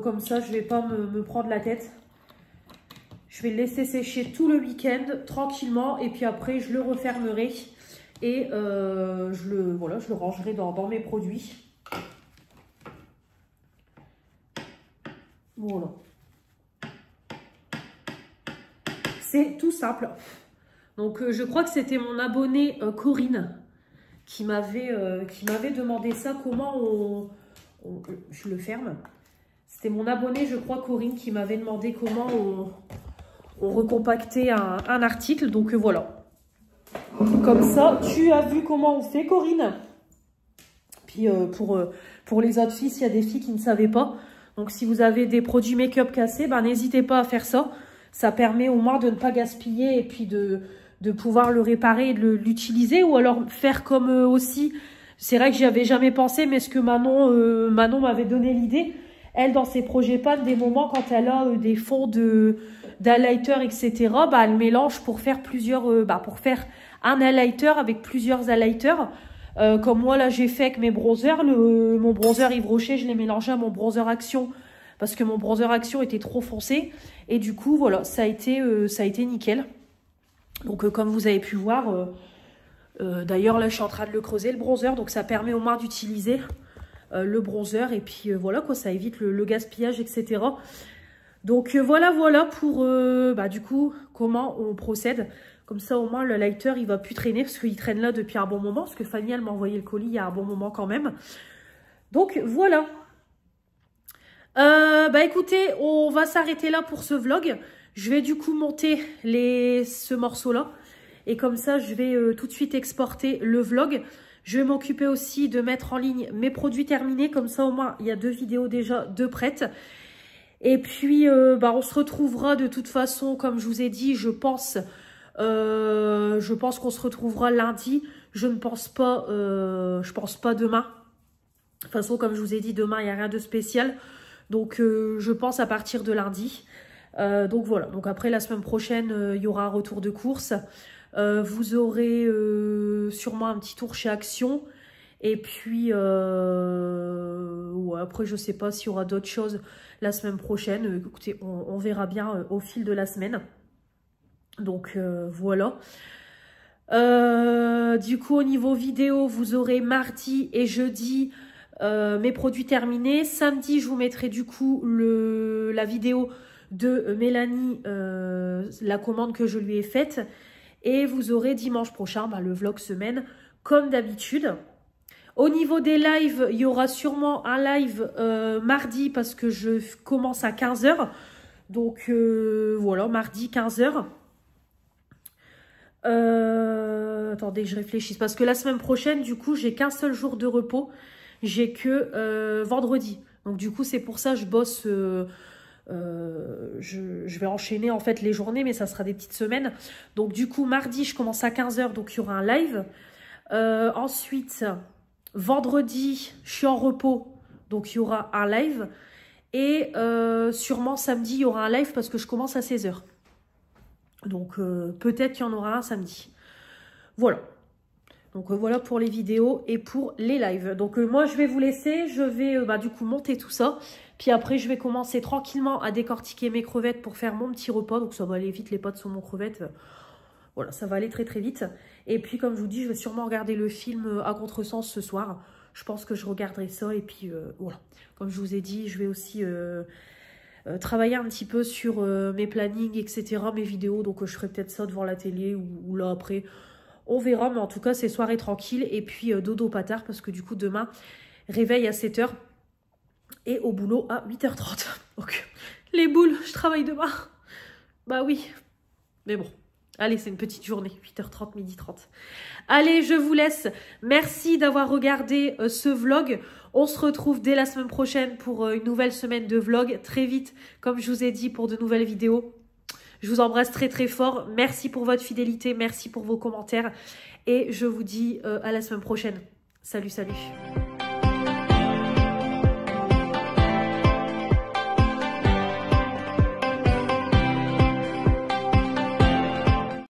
Comme ça, je ne vais pas me prendre la tête. Je vais le laisser sécher tout le week-end tranquillement. Et puis après, je le refermerai. Et je le rangerai dans mes produits. Voilà. C'est tout simple. Donc, je crois que c'était mon abonnée Corinne qui m'avait demandé ça. Comment je le ferme. C'était mon abonnée, je crois, Corinne, qui m'avait demandé comment on recompactait un article. Donc, voilà. Comme ça, tu as vu comment on fait, Corinne. Puis, pour les autres filles, s'il y a des filles qui ne savaient pas. Donc, si vous avez des produits make-up cassés, ben, n'hésitez pas à faire ça. Ça permet au moins de ne pas gaspiller et puis de pouvoir le réparer et de l'utiliser. Ou alors faire comme aussi, c'est vrai que j'y avais jamais pensé, mais ce que Manon m'avait donné l'idée. Elle, dans ses projets pâtes, des moments, quand elle a des fonds d'highlighter, etc., bah, elle mélange pour faire pour faire un highlighter avec plusieurs highlighters. Comme moi, là, j'ai fait avec mes bronzers. Mon bronzer Yves Rocher, je l'ai mélangé à mon bronzer Action parce que mon bronzer Action était trop foncé. Et du coup, voilà, ça a été nickel. Donc, comme vous avez pu voir, d'ailleurs, là, je suis en train de le creuser, le bronzer. Donc, ça permet au moins d'utiliser le bronzer. Et puis, voilà, quoi, ça évite le gaspillage, etc. Donc, voilà pour, du coup, comment on procède. Comme ça, au moins, le lighter, il va plus traîner parce qu'il traîne là depuis un bon moment. Parce que Fanny, elle m'a envoyé le colis il y a un bon moment quand même. Donc, voilà. Écoutez, on va s'arrêter là pour ce vlog. Je vais du coup monter ce morceau-là. Et comme ça, je vais tout de suite exporter le vlog. Je vais m'occuper aussi de mettre en ligne mes produits terminés. Comme ça, au moins, il y a 2 vidéos déjà, 2 prêtes. Et puis, on se retrouvera de toute façon, comme je vous ai dit, je pense qu'on se retrouvera lundi. Je pense pas demain. De toute façon, comme je vous ai dit, demain, il n'y a rien de spécial. Donc, je pense à partir de lundi. Donc, voilà. Donc, après, la semaine prochaine, il y aura un retour de course. Vous aurez sûrement un petit tour chez Action. Et puis, après, je ne sais pas s'il y aura d'autres choses la semaine prochaine. Écoutez, on verra bien au fil de la semaine. Donc, voilà. Du coup, au niveau vidéo, vous aurez mardi et jeudi mes produits terminés. Samedi, je vous mettrai du coup la vidéo de Mélanie, la commande que je lui ai faite. Et vous aurez dimanche prochain le vlog semaine comme d'habitude. Au niveau des lives, il y aura sûrement un live mardi parce que je commence à 15 h. Donc voilà, mardi 15 h. Attendez que je réfléchisse parce que la semaine prochaine, du coup, j'ai qu'un seul jour de repos. J'ai que vendredi. Donc du coup, c'est pour ça que je bosse. Je vais enchaîner en fait les journées, mais ça sera des petites semaines. Donc du coup, mardi, je commence à 15 h, donc il y aura un live. Ensuite, vendredi, je suis en repos, donc il y aura un live. Et sûrement samedi, il y aura un live parce que je commence à 16 h. Donc peut-être qu'il y en aura un samedi. Voilà. Donc voilà pour les vidéos et pour les lives. Donc moi, je vais vous laisser. Je vais du coup monter tout ça. Puis après, je vais commencer tranquillement à décortiquer mes crevettes pour faire mon petit repas. Donc ça va aller vite, les pâtes sur mon crevette. Voilà, ça va aller très très vite. Et puis comme je vous dis, je vais sûrement regarder le film à contresens ce soir. Je pense que je regarderai ça. Et puis voilà, comme je vous ai dit, je vais aussi travailler un petit peu sur mes plannings, etc. Mes vidéos. Donc je ferai peut-être ça devant la télé ou là après. On verra, mais en tout cas, c'est soirée tranquille. Et puis dodo pas tard parce que du coup, demain, réveil à 7 h. Et au boulot à 8 h 30. Donc, les boules, je travaille demain. Bah oui. Mais bon. Allez, c'est une petite journée. 8 h 30, 12 h 30. Allez, je vous laisse. Merci d'avoir regardé ce vlog. On se retrouve dès la semaine prochaine pour une nouvelle semaine de vlog. Très vite, comme je vous ai dit, pour de nouvelles vidéos. Je vous embrasse très très fort. Merci pour votre fidélité. Merci pour vos commentaires. Et je vous dis à la semaine prochaine. Salut, salut.